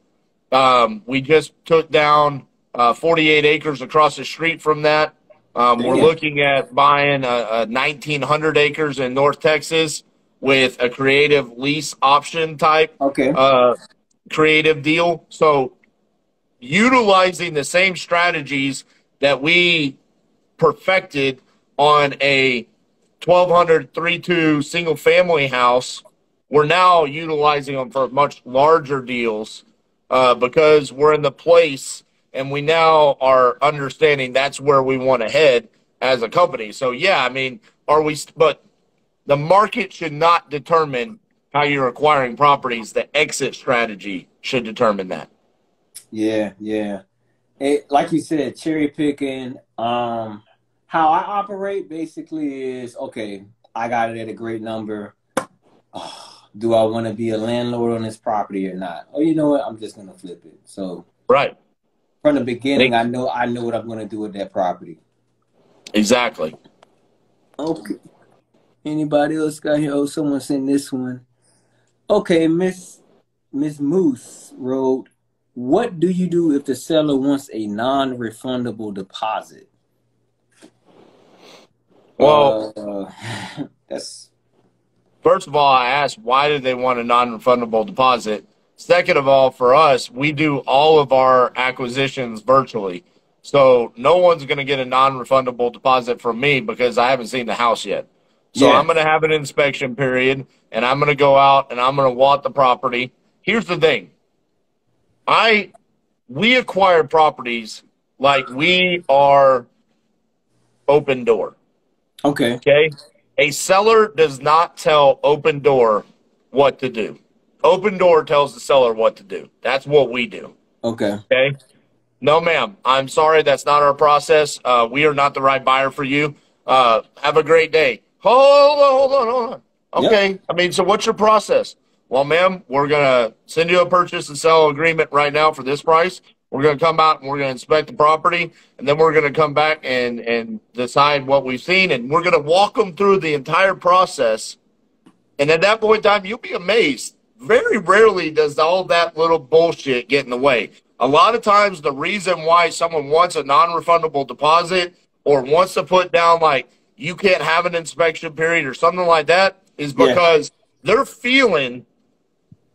We just took down 48 acres across the street from that. We're looking at buying 1,900 acres in North Texas with a creative lease option type creative deal. So utilizing the same strategies that we perfected on a 1,200 3-2 single family house, we're now utilizing them for much larger deals because we're in the place and we now are understanding that's where we want to head as a company. So, yeah, I mean, but the market should not determine how you're acquiring properties. The exit strategy should determine that. Yeah, yeah. Like you said, cherry picking. How I operate basically is, okay, I got it at a great number. Do I want to be a landlord on this property or not? Oh, you know what? I'm just going to flip it. So right from the beginning, I know what I'm going to do with that property. Exactly. Okay. Anybody else got here? Oh, someone sent this one. Okay, Miss Moose wrote, what do you do if the seller wants a non-refundable deposit? Well, that's... First of all, I asked, why do they want a non-refundable deposit? Second of all, for us, we do all of our acquisitions virtually. So no one's going to get a non-refundable deposit from me because I haven't seen the house yet. So I'm going to have an inspection period, and I'm going to go out, and I'm going to walk the property. Here's the thing. We acquire properties like we are Open Door. Okay? A seller does not tell Open Door what to do. Open Door tells the seller what to do. That's what we do. Okay? No, ma'am. I'm sorry. That's not our process. We are not the right buyer for you. Have a great day. Hold on. Okay. Yep. I mean, so what's your process? Well, ma'am, we're going to send you a purchase and sell agreement right now for this price. We're going to come out and we're going to inspect the property, and then we're going to come back and decide what we've seen, and we're going to walk them through the entire process. And at that point in time, you'll be amazed. Very rarely does all that little bullshit get in the way. A lot of times the reason why someone wants a non-refundable deposit or wants to put down like you can't have an inspection period or something like that is because they're feeling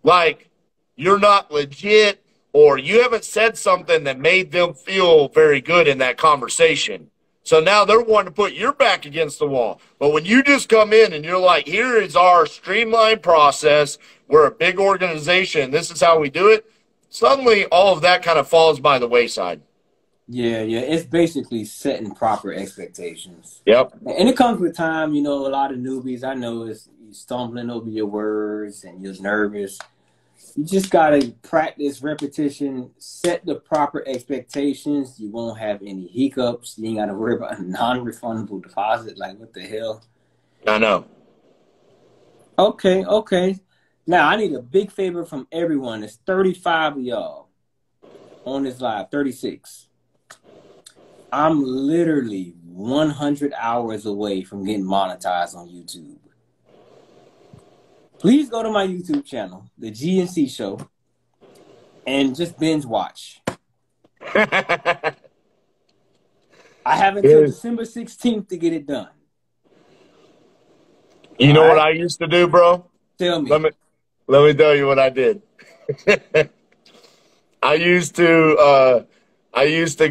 like you're not legit, or you haven't said something that made them feel very good in that conversation. So now they're wanting to put your back against the wall. But when you just come in and you're like, here is our streamlined process. We're a big organization. This is how we do it. Suddenly all of that kind of falls by the wayside. Yeah. It's basically setting proper expectations. Yep. And it comes with time. You know, a lot of newbies, I know, is stumbling over your words and you're nervous. You just got to practice repetition, set the proper expectations. You won't have any hiccups. You ain't got to worry about a non-refundable deposit. Like, what the hell? I know. Okay. Now, I need a big favor from everyone. There's 35 of y'all on this live, 36. I'm literally 100 hours away from getting monetized on YouTube. Please go to my YouTube channel, The GNC Show, and just binge watch. I have until December 16th to get it done. You know what I used to do, bro? Tell me. Let me tell you what I did. I used to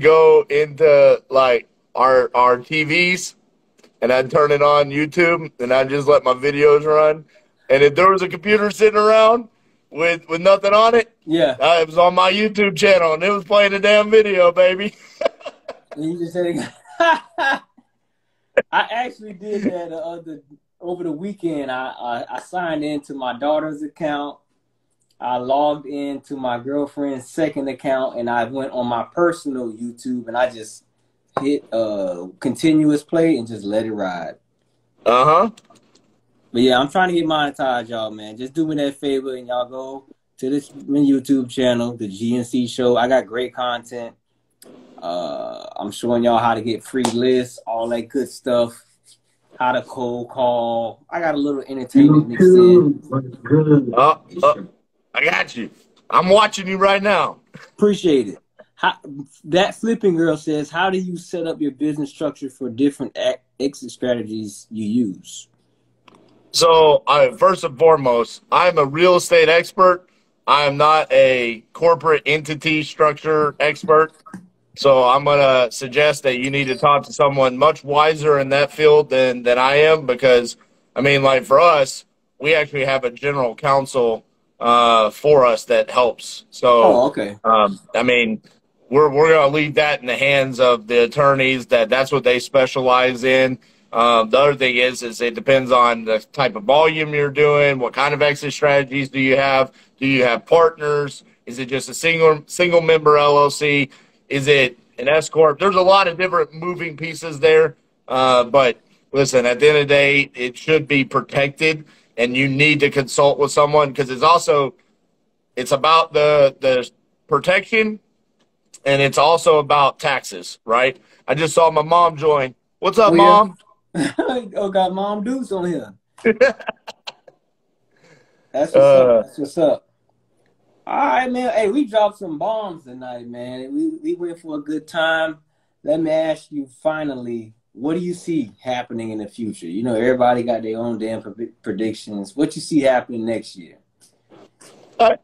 go into like our TVs, and I'd turn it on YouTube, and I'd just let my videos run. And if there was a computer sitting around with nothing on it, it was on my YouTube channel, and it was playing a damn video, baby. You just said, I actually did that over the weekend. I signed into my daughter's account. I logged into my girlfriend's second account, and I went on my personal YouTube, and I just hit continuous play and just let it ride. But yeah, I'm trying to get monetized, y'all, man. Just do me that favor, and y'all go to this YouTube channel, The GNC Show. I got great content. I'm showing y'all how to get free lists, all that good stuff, how to cold call. I got a little entertainment mixed in. I got you. I'm watching you right now. Appreciate it. That flipping girl says, how do you set up your business structure for different exit strategies you use? So, first and foremost, I'm a real estate expert. I am not a corporate entity structure expert. So I'm going to suggest that you need to talk to someone much wiser in that field than I am, because, I mean, like for us, we actually have a general counsel for us that helps. So, okay. I mean, we're going to leave that in the hands of the attorneys. That's what they specialize in. The other thing is it depends on the type of volume you're doing. What kind of exit strategies do you have? Do you have partners? Is it just a single member LLC? Is it an S corp? There's a lot of different moving pieces there. But listen, at the end of the day, it should be protected, and you need to consult with someone, because it's about the protection, and it's also about taxes, right? I just saw my mom join. What's up, Mom? Oh, got Mom Deuce on here. That's what's up. That's what's up. All right, man. Hey, we dropped some bombs tonight, man. We went for a good time. Let me ask you finally, what do you see happening in the future? You know, everybody got their own damn predictions. What you see happening next year?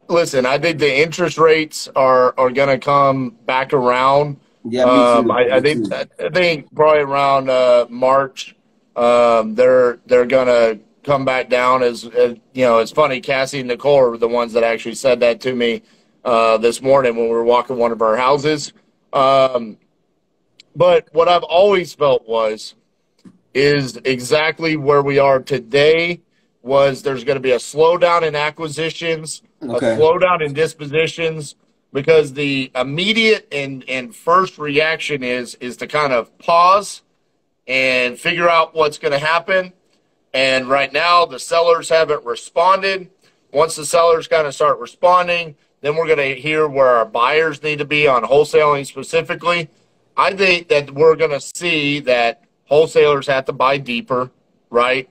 Listen, I think the interest rates are going to come back around. Yeah, me too. I think probably around March, they're going to come back down. As you know, it's funny. Cassie and Nicole are the ones that actually said that to me this morning when we were walking one of our houses. But what I've always felt is exactly where we are today. There's going to be a slowdown in acquisitions, a slowdown in dispositions, because the immediate and first reaction is to kind of pause and figure out what's going to happen. And right now, the sellers haven't responded. Once the sellers kind of start responding, then we're going to hear where our buyers need to be on wholesaling specifically. I think that we're going to see that wholesalers have to buy deeper, right?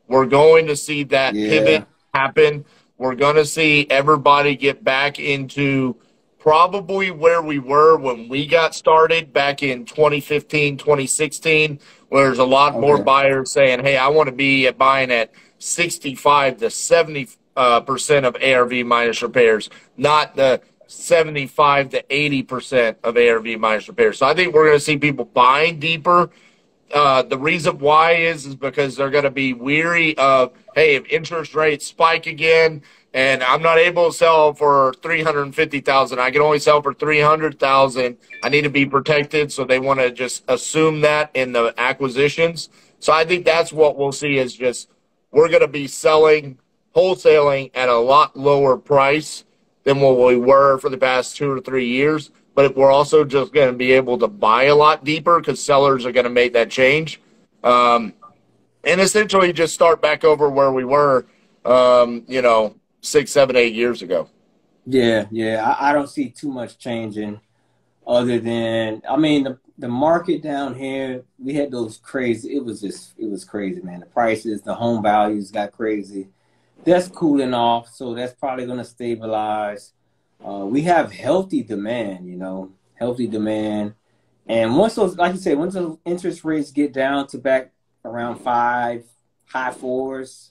We're going to see that pivot happen. We're going to see everybody get back into probably where we were when we got started back in 2015, 2016, where there's a lot more buyers saying, hey, I want to be buying at 65 to 70% of ARV minus repairs, not the 75 to 80% of ARV minus repairs. So I think we're going to see people buying deeper. The reason why is because they're going to be weary of, hey, if interest rates spike again and I'm not able to sell for $350,000, I can only sell for $300,000. I need to be protected, so they want to just assume that in the acquisitions. So I think that's what we'll see is just we're going to be wholesaling at a lot lower price than what we were for the past 2 or 3 years. But we're also just going to be able to buy a lot deeper because sellers are going to make that change. And essentially just start back over where we were, 6, 7, 8 years ago. Yeah. I don't see too much changing other than, I mean, the market down here, we had those crazy, it was crazy, man. The prices, the home values got crazy. That's cooling off, so that's probably going to stabilize. We have healthy demand, And once those, like you said, once those interest rates get down to back around 5, high 4s,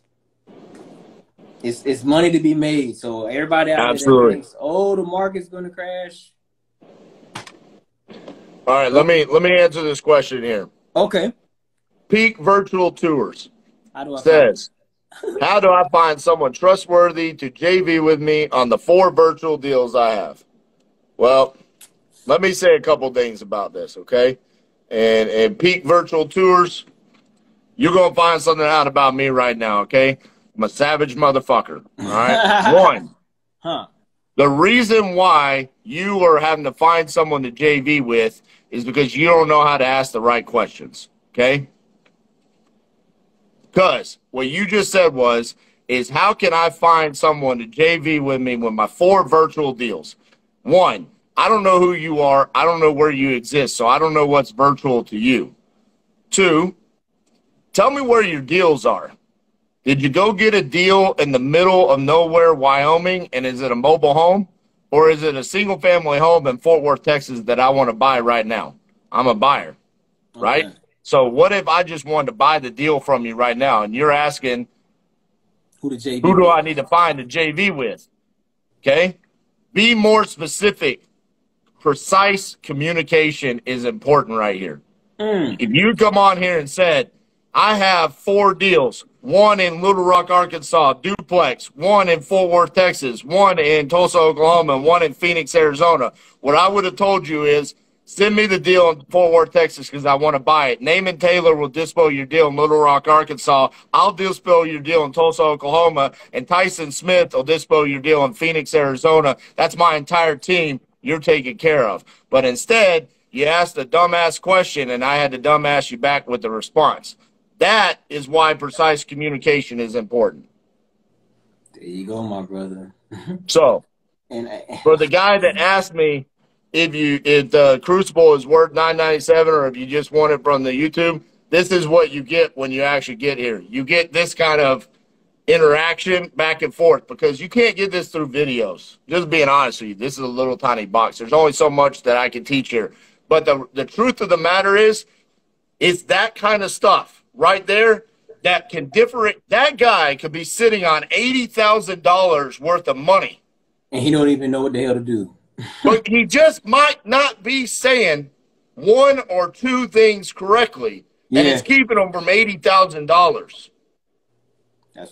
it's money to be made. So everybody out there that thinks, the market's going to crash. All right, let me answer this question here. Okay. Peak Virtual Tours says, how do I find someone trustworthy to JV with me on the 4 virtual deals I have? Well, let me say a couple things about this, okay? And Peak Virtual Tours, you're going to find something out about me right now, okay? I'm a savage motherfucker, all right? The reason why you are having to find someone to JV with is because you don't know how to ask the right questions, okay? Because what you just said is how can I find someone to JV with me with my 4 virtual deals? 1, I don't know who you are. I don't know where you exist, so I don't know what's virtual to you. 2, tell me where your deals are. Did you go get a deal in the middle of nowhere, Wyoming, and is it a mobile home? Or is it a single-family home in Fort Worth, Texas that I want to buy right now? I'm a buyer, right? Okay. So what if I just wanted to buy the deal from you right now, and you're asking, who do I need to find a JV with? Okay? Be more specific. Precise communication is important right here. If you come on here and said, I have 4 deals, one in Little Rock, Arkansas, duplex, one in Fort Worth, Texas, one in Tulsa, Oklahoma, and one in Phoenix, Arizona, what I would have told you is, send me the deal in Fort Worth, Texas, because I want to buy it. Naaman Taylor will dispo your deal in Little Rock, Arkansas. I'll dispo your deal in Tulsa, Oklahoma, and Tyson Smith will dispo your deal in Phoenix, Arizona. That's my entire team you're taken care of. But instead, you asked a dumbass question, and I had to dumbass you back with the response. That is why precise communication is important. There you go, my brother. So, for the guy that asked me, if the Crucible is worth $9.97 or if you just want it from the YouTube, this is what you get when you actually get here. You get this kind of interaction back and forth because you can't get this through videos. Just being honest with you, this is a little tiny box. There's only so much that I can teach here. But the truth of the matter is, it's that kind of stuff right there that can that guy could be sitting on $80,000 worth of money. And he don't even know what the hell to do. But he just might not be saying 1 or 2 things correctly, and it's keeping him from $80,000.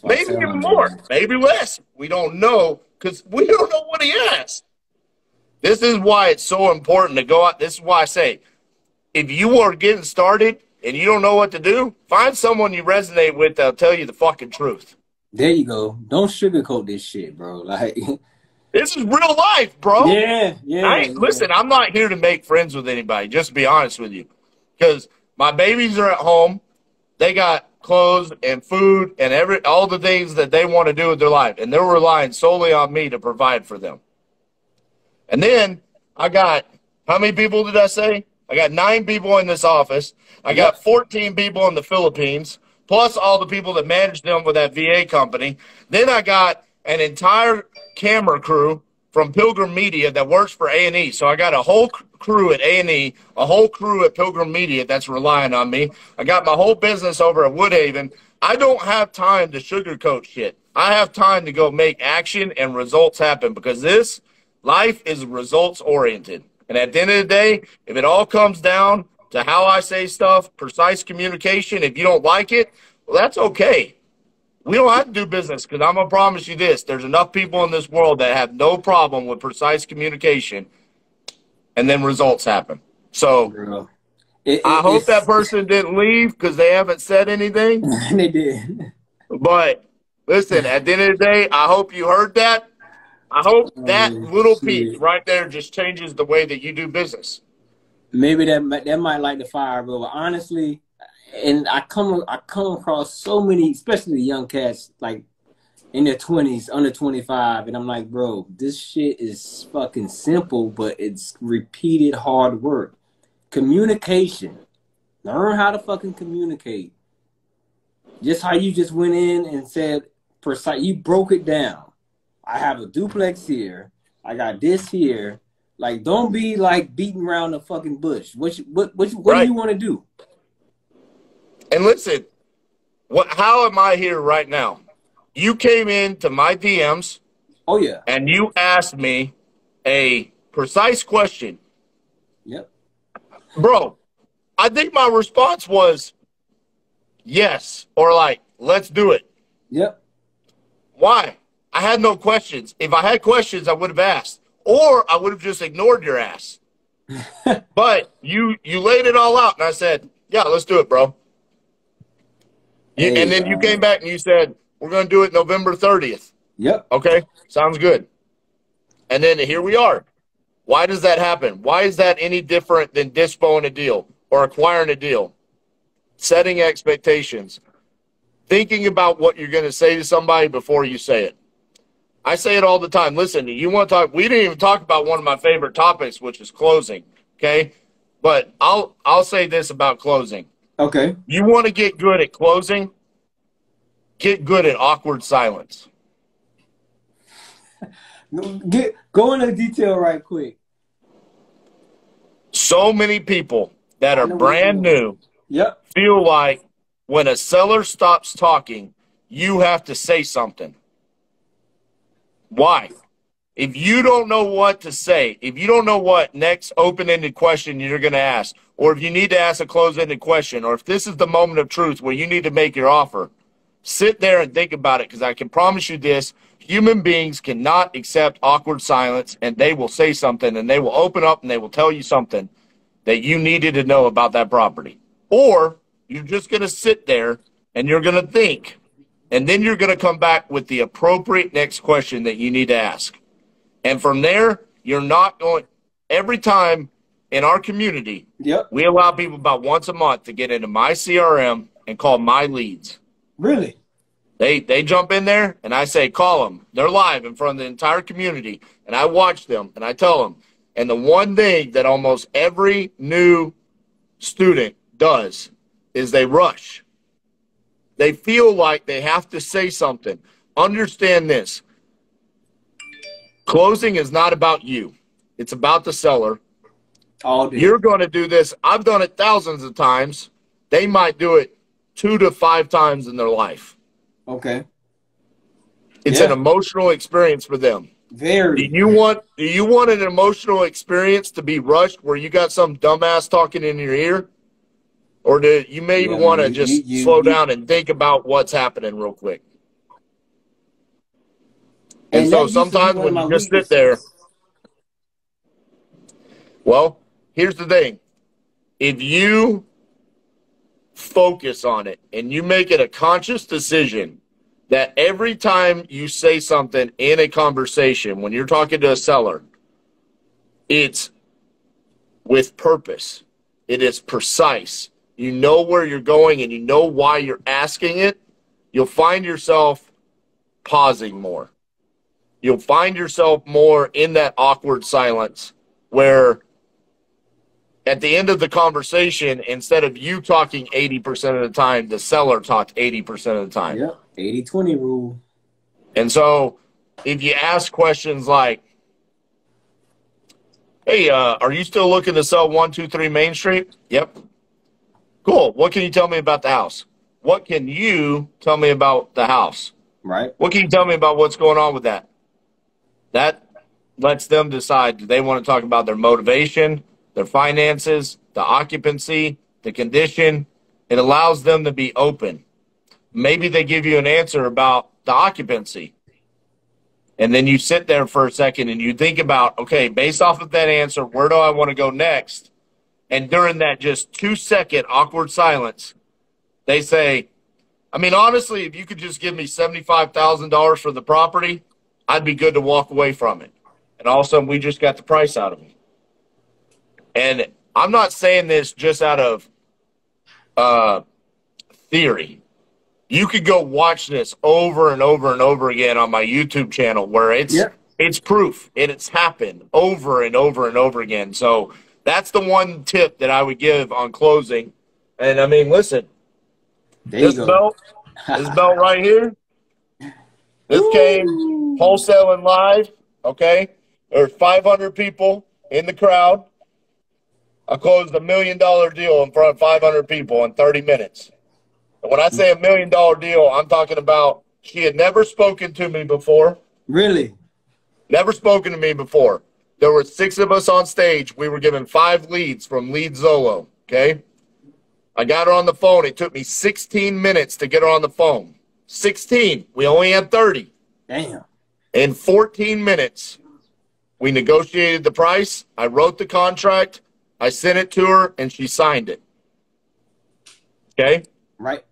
Maybe even more, maybe less. We don't know because we don't know what he has. This is why it's so important to go out. This is why I say, if you are getting started and you don't know what to do, find someone you resonate with that'll tell you the fucking truth. There you go. Don't sugarcoat this shit, bro. Like. This is real life, bro. Yeah. Listen, I'm not here to make friends with anybody, just to be honest with you. Because my babies are at home. They got clothes and food and all the things that they want to do with their life. And they're relying solely on me to provide for them. And then I got, how many people did I say? I got 9 people in this office. I got 14 people in the Philippines, plus all the people that manage them with that VA company. Then I got an entire camera crew from Pilgrim Media that works for A&E. So I got a whole crew at A&E, a whole crew at Pilgrim Media that's relying on me. I got my whole business over at Woodhaven. I don't have time to sugarcoat shit. I have time to go make action and results happen because this life is results oriented. And at the end of the day, if it all comes down to how I say stuff, precise communication, if you don't like it, well, that's okay. We don't have to do business because I'm going to promise you this. There's enough people in this world that have no problem with precise communication, and then results happen. So I hope that person didn't leave because they haven't said anything. They did. But listen, at the end of the day, I hope you heard that. I hope that little piece right there just changes the way that you do business. Maybe that might light the fire, bro. But honestly, and I come across so many, especially young cats, like in their 20s, under 25, and I'm like, bro, this shit is fucking simple, but it's repeated hard work. Communication. Learn how to fucking communicate. Just how you just went in and said, precise. You broke it down. I have a duplex here. I got this here. Like, don't be like beating around the fucking bush. What do you want to do? And listen, how am I here right now? You came into my DMs. Oh, yeah. And you asked me a precise question. Yep. Bro, I think my response was yes, or like, let's do it. Yep. Why? I had no questions. If I had questions, I would have asked. Or I would have just ignored your ass. But you laid it all out, and I said, yeah, let's do it, bro. And then you came back and you said, we're going to do it November 30th. Yep. Okay, sounds good. And then here we are. Why does that happen? Why is that any different than dispoing a deal or acquiring a deal? Setting expectations. Thinking about what you're going to say to somebody before you say it. I say it all the time. Listen, you want to talk? We didn't even talk about one of my favorite topics, which is closing. Okay, but I'll say this about closing. Okay. You want to get good at closing? Get good at awkward silence. Go into detail right quick. So many people that are brand new Yep. feel like when a seller stops talking, you have to say something. Why? If you don't know what to say, if you don't know what next open-ended question you're going to ask, or if you need to ask a closed-ended question, or if this is the moment of truth where you need to make your offer, sit there and think about it, because I can promise you this, human beings cannot accept awkward silence, and they will say something, and they will open up, and they will tell you something that you needed to know about that property. Or you're just going to sit there, and you're going to think, and then you're going to come back with the appropriate next question that you need to ask. And from there, you're not going – every time in our community, we allow people about once a month to get into my CRM and call my leads. Really? They jump in there, and I say, call them. They're live in front of the entire community, and I watch them, and I tell them. And the one thing that almost every new student does is they rush. They feel like they have to say something. Understand this. Closing is not about you. It's about the seller. All day. You're going to do this. I've done it thousands of times. They might do it 2 to 5 times in their life. Okay. It's an emotional experience for them. Very. Do you want an emotional experience to be rushed where you got some dumbass talking in your ear? Or do you maybe want to just slow down and think about what's happening real quick? And so sometimes when you just sit there, well, here's the thing. If you focus on it and you make it a conscious decision that every time you say something in a conversation, when you're talking to a seller, it's with purpose. It is precise. You know where you're going and you know why you're asking it. You'll find yourself pausing more. You'll find yourself more in that awkward silence where at the end of the conversation, instead of you talking 80% of the time, the seller talked 80% of the time. Yeah, 80-20 rule. And so if you ask questions like, hey, are you still looking to sell 123 Main Street? Yep. Cool. What can you tell me about the house? What can you tell me about the house? Right. What can you tell me about what's going on with that? That lets them decide, do they want to talk about their motivation, their finances, the occupancy, the condition? It allows them to be open. Maybe they give you an answer about the occupancy. And then you sit there for a second and you think about, okay, based off of that answer, where do I want to go next? And during that just 2-second awkward silence, they say, I mean, honestly, if you could just give me $75,000 for the property, I'd be good to walk away from it. And all of a sudden, we just got the price out of it. And I'm not saying this just out of theory. You could go watch this over and over and over again on my YouTube channel where it's proof and it's happened over and over and over again. So that's the one tip that I would give on closing. And I mean, listen, this belt right here, this came wholesaling live, okay? There's 500 people in the crowd. I closed $1 million deal in front of 500 people in 30 minutes. And when I say $1 million deal, I'm talking about she had never spoken to me before. Really? Never spoken to me before. There were 6 of us on stage. We were given 5 leads from Lead Zolo, okay? I got her on the phone. It took me 16 minutes to get her on the phone. 16. We only had 30. Damn. In 14 minutes, we negotiated the price. I wrote the contract. I sent it to her, and she signed it. Okay? Right.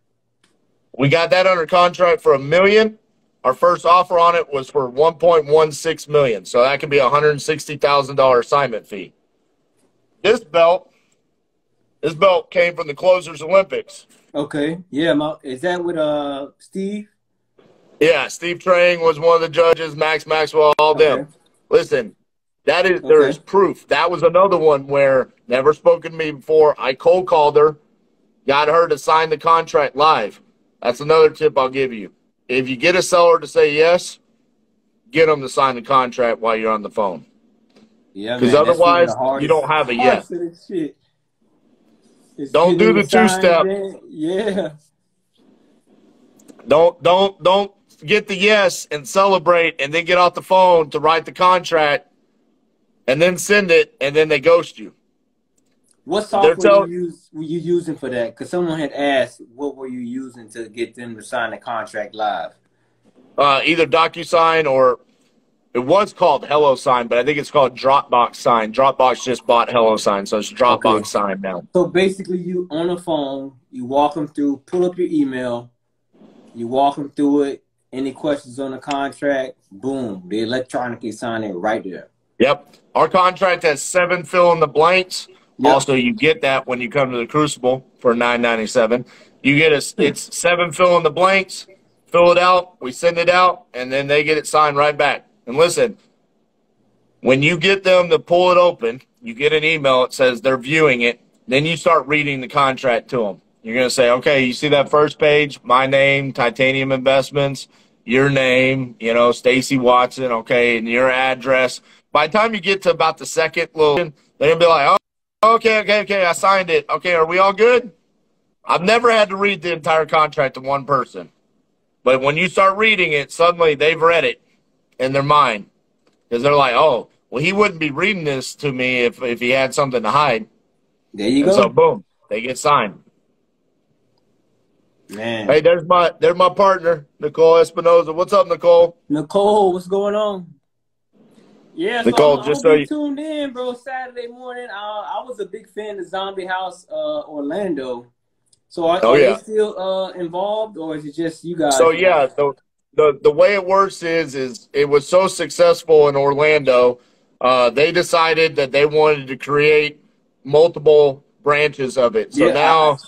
We got that under contract for $1 million. Our first offer on it was for $1.16 million. So that could be a $160,000 assignment fee. This belt came from the Closers Olympics. Okay. Yeah, is that with Steve? Yeah, Steve Trang was one of the judges, Max Maxwell, all them. Listen, there is proof. That was another one where never spoken to me before. I cold called her. got her to sign the contract live. That's another tip I'll give you. If you get a seller to say yes, get them to sign the contract while you're on the phone. Yeah, because man. That's one of the otherwise you hardest don't have a yes. parts of this shit. It's Don't getting do the the signs two-step. in. Yeah. Don't get the yes and celebrate and then get off the phone to write the contract and then send it and then they ghost you. What software were you using for that? Because someone had asked, what were you using to get them to sign the contract live? Either DocuSign or it was called HelloSign, but I think it's called Dropbox Sign. Dropbox just bought HelloSign, so it's Dropbox Sign now. So basically, you on the phone, you walk them through, pull up your email, you walk them through it. Any questions on the contract? Boom, they electronically sign it right there. Yep. Our contract has 7 fill in the blanks. Yep. Also, you get that when you come to the Crucible for $9.97. You get it's 7 fill in the blanks. Fill it out. We send it out, and then they get it signed right back. And listen, when you get them to pull it open, you get an email that says they're viewing it. Then you start reading the contract to them. You're going to say, okay, you see that first page? My name, Titanium Investments, your name, you know, Stacy Watson, okay, and your address. By the time you get to about the second little, they're going to be like, oh, okay, I signed it. Okay, are we all good? I've never had to read the entire contract to one person. But when you start reading it, suddenly they've read it in their mind. Because they're like, oh, well, he wouldn't be reading this to me if he had something to hide. There you go. So, boom, they get signed. Man. Hey, there's my partner, Nicole Espinoza. What's up, Nicole? Nicole, what's going on? Yeah, Nicole, so I'm gonna be tuned in, bro. Saturday morning. I was a big fan of Zombie House Orlando. So are they still involved, or is it just you guys? So yeah, the way it works is it was so successful in Orlando, they decided that they wanted to create multiple branches of it. So now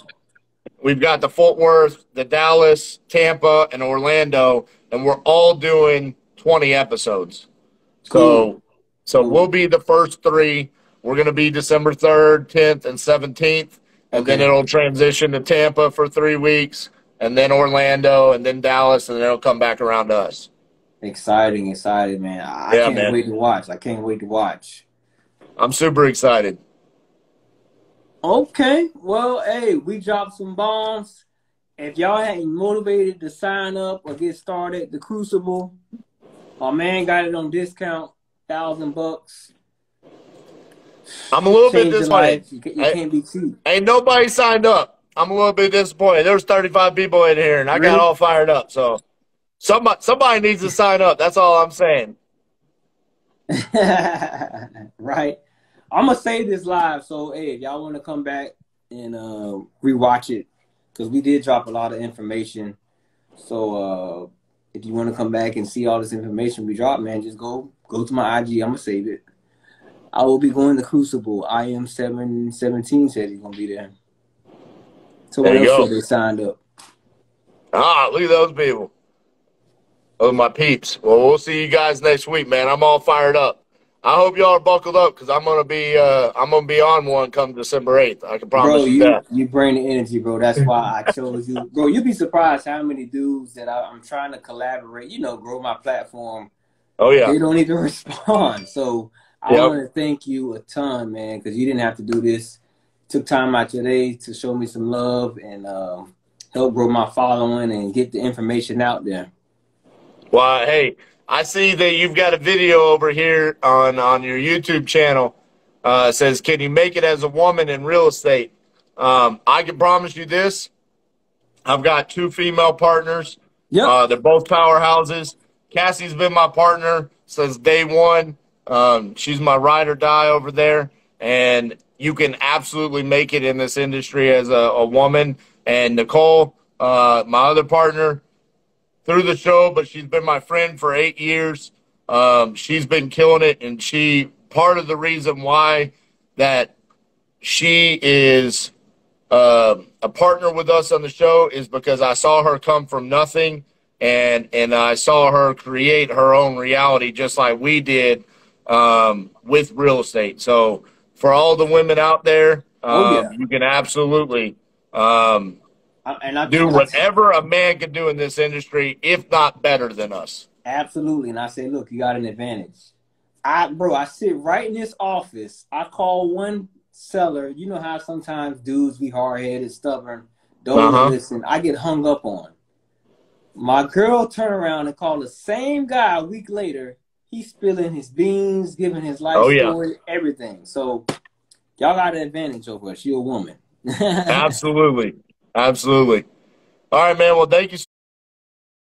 we've got the Fort Worth, the Dallas, Tampa, and Orlando, and we're all doing 20 episodes. Cool. So we'll be the first 3. We're going to be December 3rd, 10th, and 17th. And then it'll transition to Tampa for 3 weeks, and then Orlando, and then Dallas, and then it'll come back around to us. Exciting, man. I can't wait to watch. I can't wait to watch. I'm super excited. Okay. Well, hey, we dropped some bombs. If y'all ain't motivated to sign up or get started, the Crucible, my man got it on discount, $1,000. I'm a little bit disappointed. You can't be cheap. Ain't nobody signed up. I'm a little bit disappointed. There's 35 people in here, and I got all fired up. So somebody needs to sign up. That's all I'm saying. Right. I'm going to save this live. So, hey, if y'all want to come back and rewatch it, because we did drop a lot of information. So, if you want to come back and see all this information we dropped, man, just go to my IG. I'm going to save it. I will be going to Crucible. I am 717 said he's going to be there. So what else said they signed up? Look at those people. Those are my peeps. Well, we'll see you guys next week, man. I'm all fired up. I hope y'all are buckled up because I'm gonna be on one come December 8th. I can promise you that. You bring the energy, bro. That's why I chose you, bro. You'd be surprised how many dudes that I'm trying to collaborate. Grow my platform. Oh yeah. They don't even respond. So I want to thank you a ton, man, because you didn't have to do this. Took time out your day to show me some love and help grow my following and get the information out there. Well, hey, I see that you've got a video over here on your YouTube channel. Says, can you make it as a woman in real estate? I can promise you this. I've got 2 female partners. Yep. They're both powerhouses. Cassie's been my partner since day one. She's my ride or die over there. And you can absolutely make it in this industry as a woman. And Nicole, my other partner, through the show, but she's been my friend for 8 years. She's been killing it, and part of the reason why that she is a partner with us on the show is because I saw her come from nothing, and I saw her create her own reality just like we did with real estate. So for all the women out there, you can absolutely Do whatever a man can do in this industry, if not better than us. Absolutely. And I say, look, you got an advantage. I sit right in this office. I call one seller. You know how sometimes dudes be hard-headed, stubborn, don't listen. I get hung up on. My girl turn around and call the same guy a week later. He's spilling his beans, giving his life story, everything. So y'all got an advantage over us. You're a woman. Absolutely. Absolutely. All right, man. Well, thank you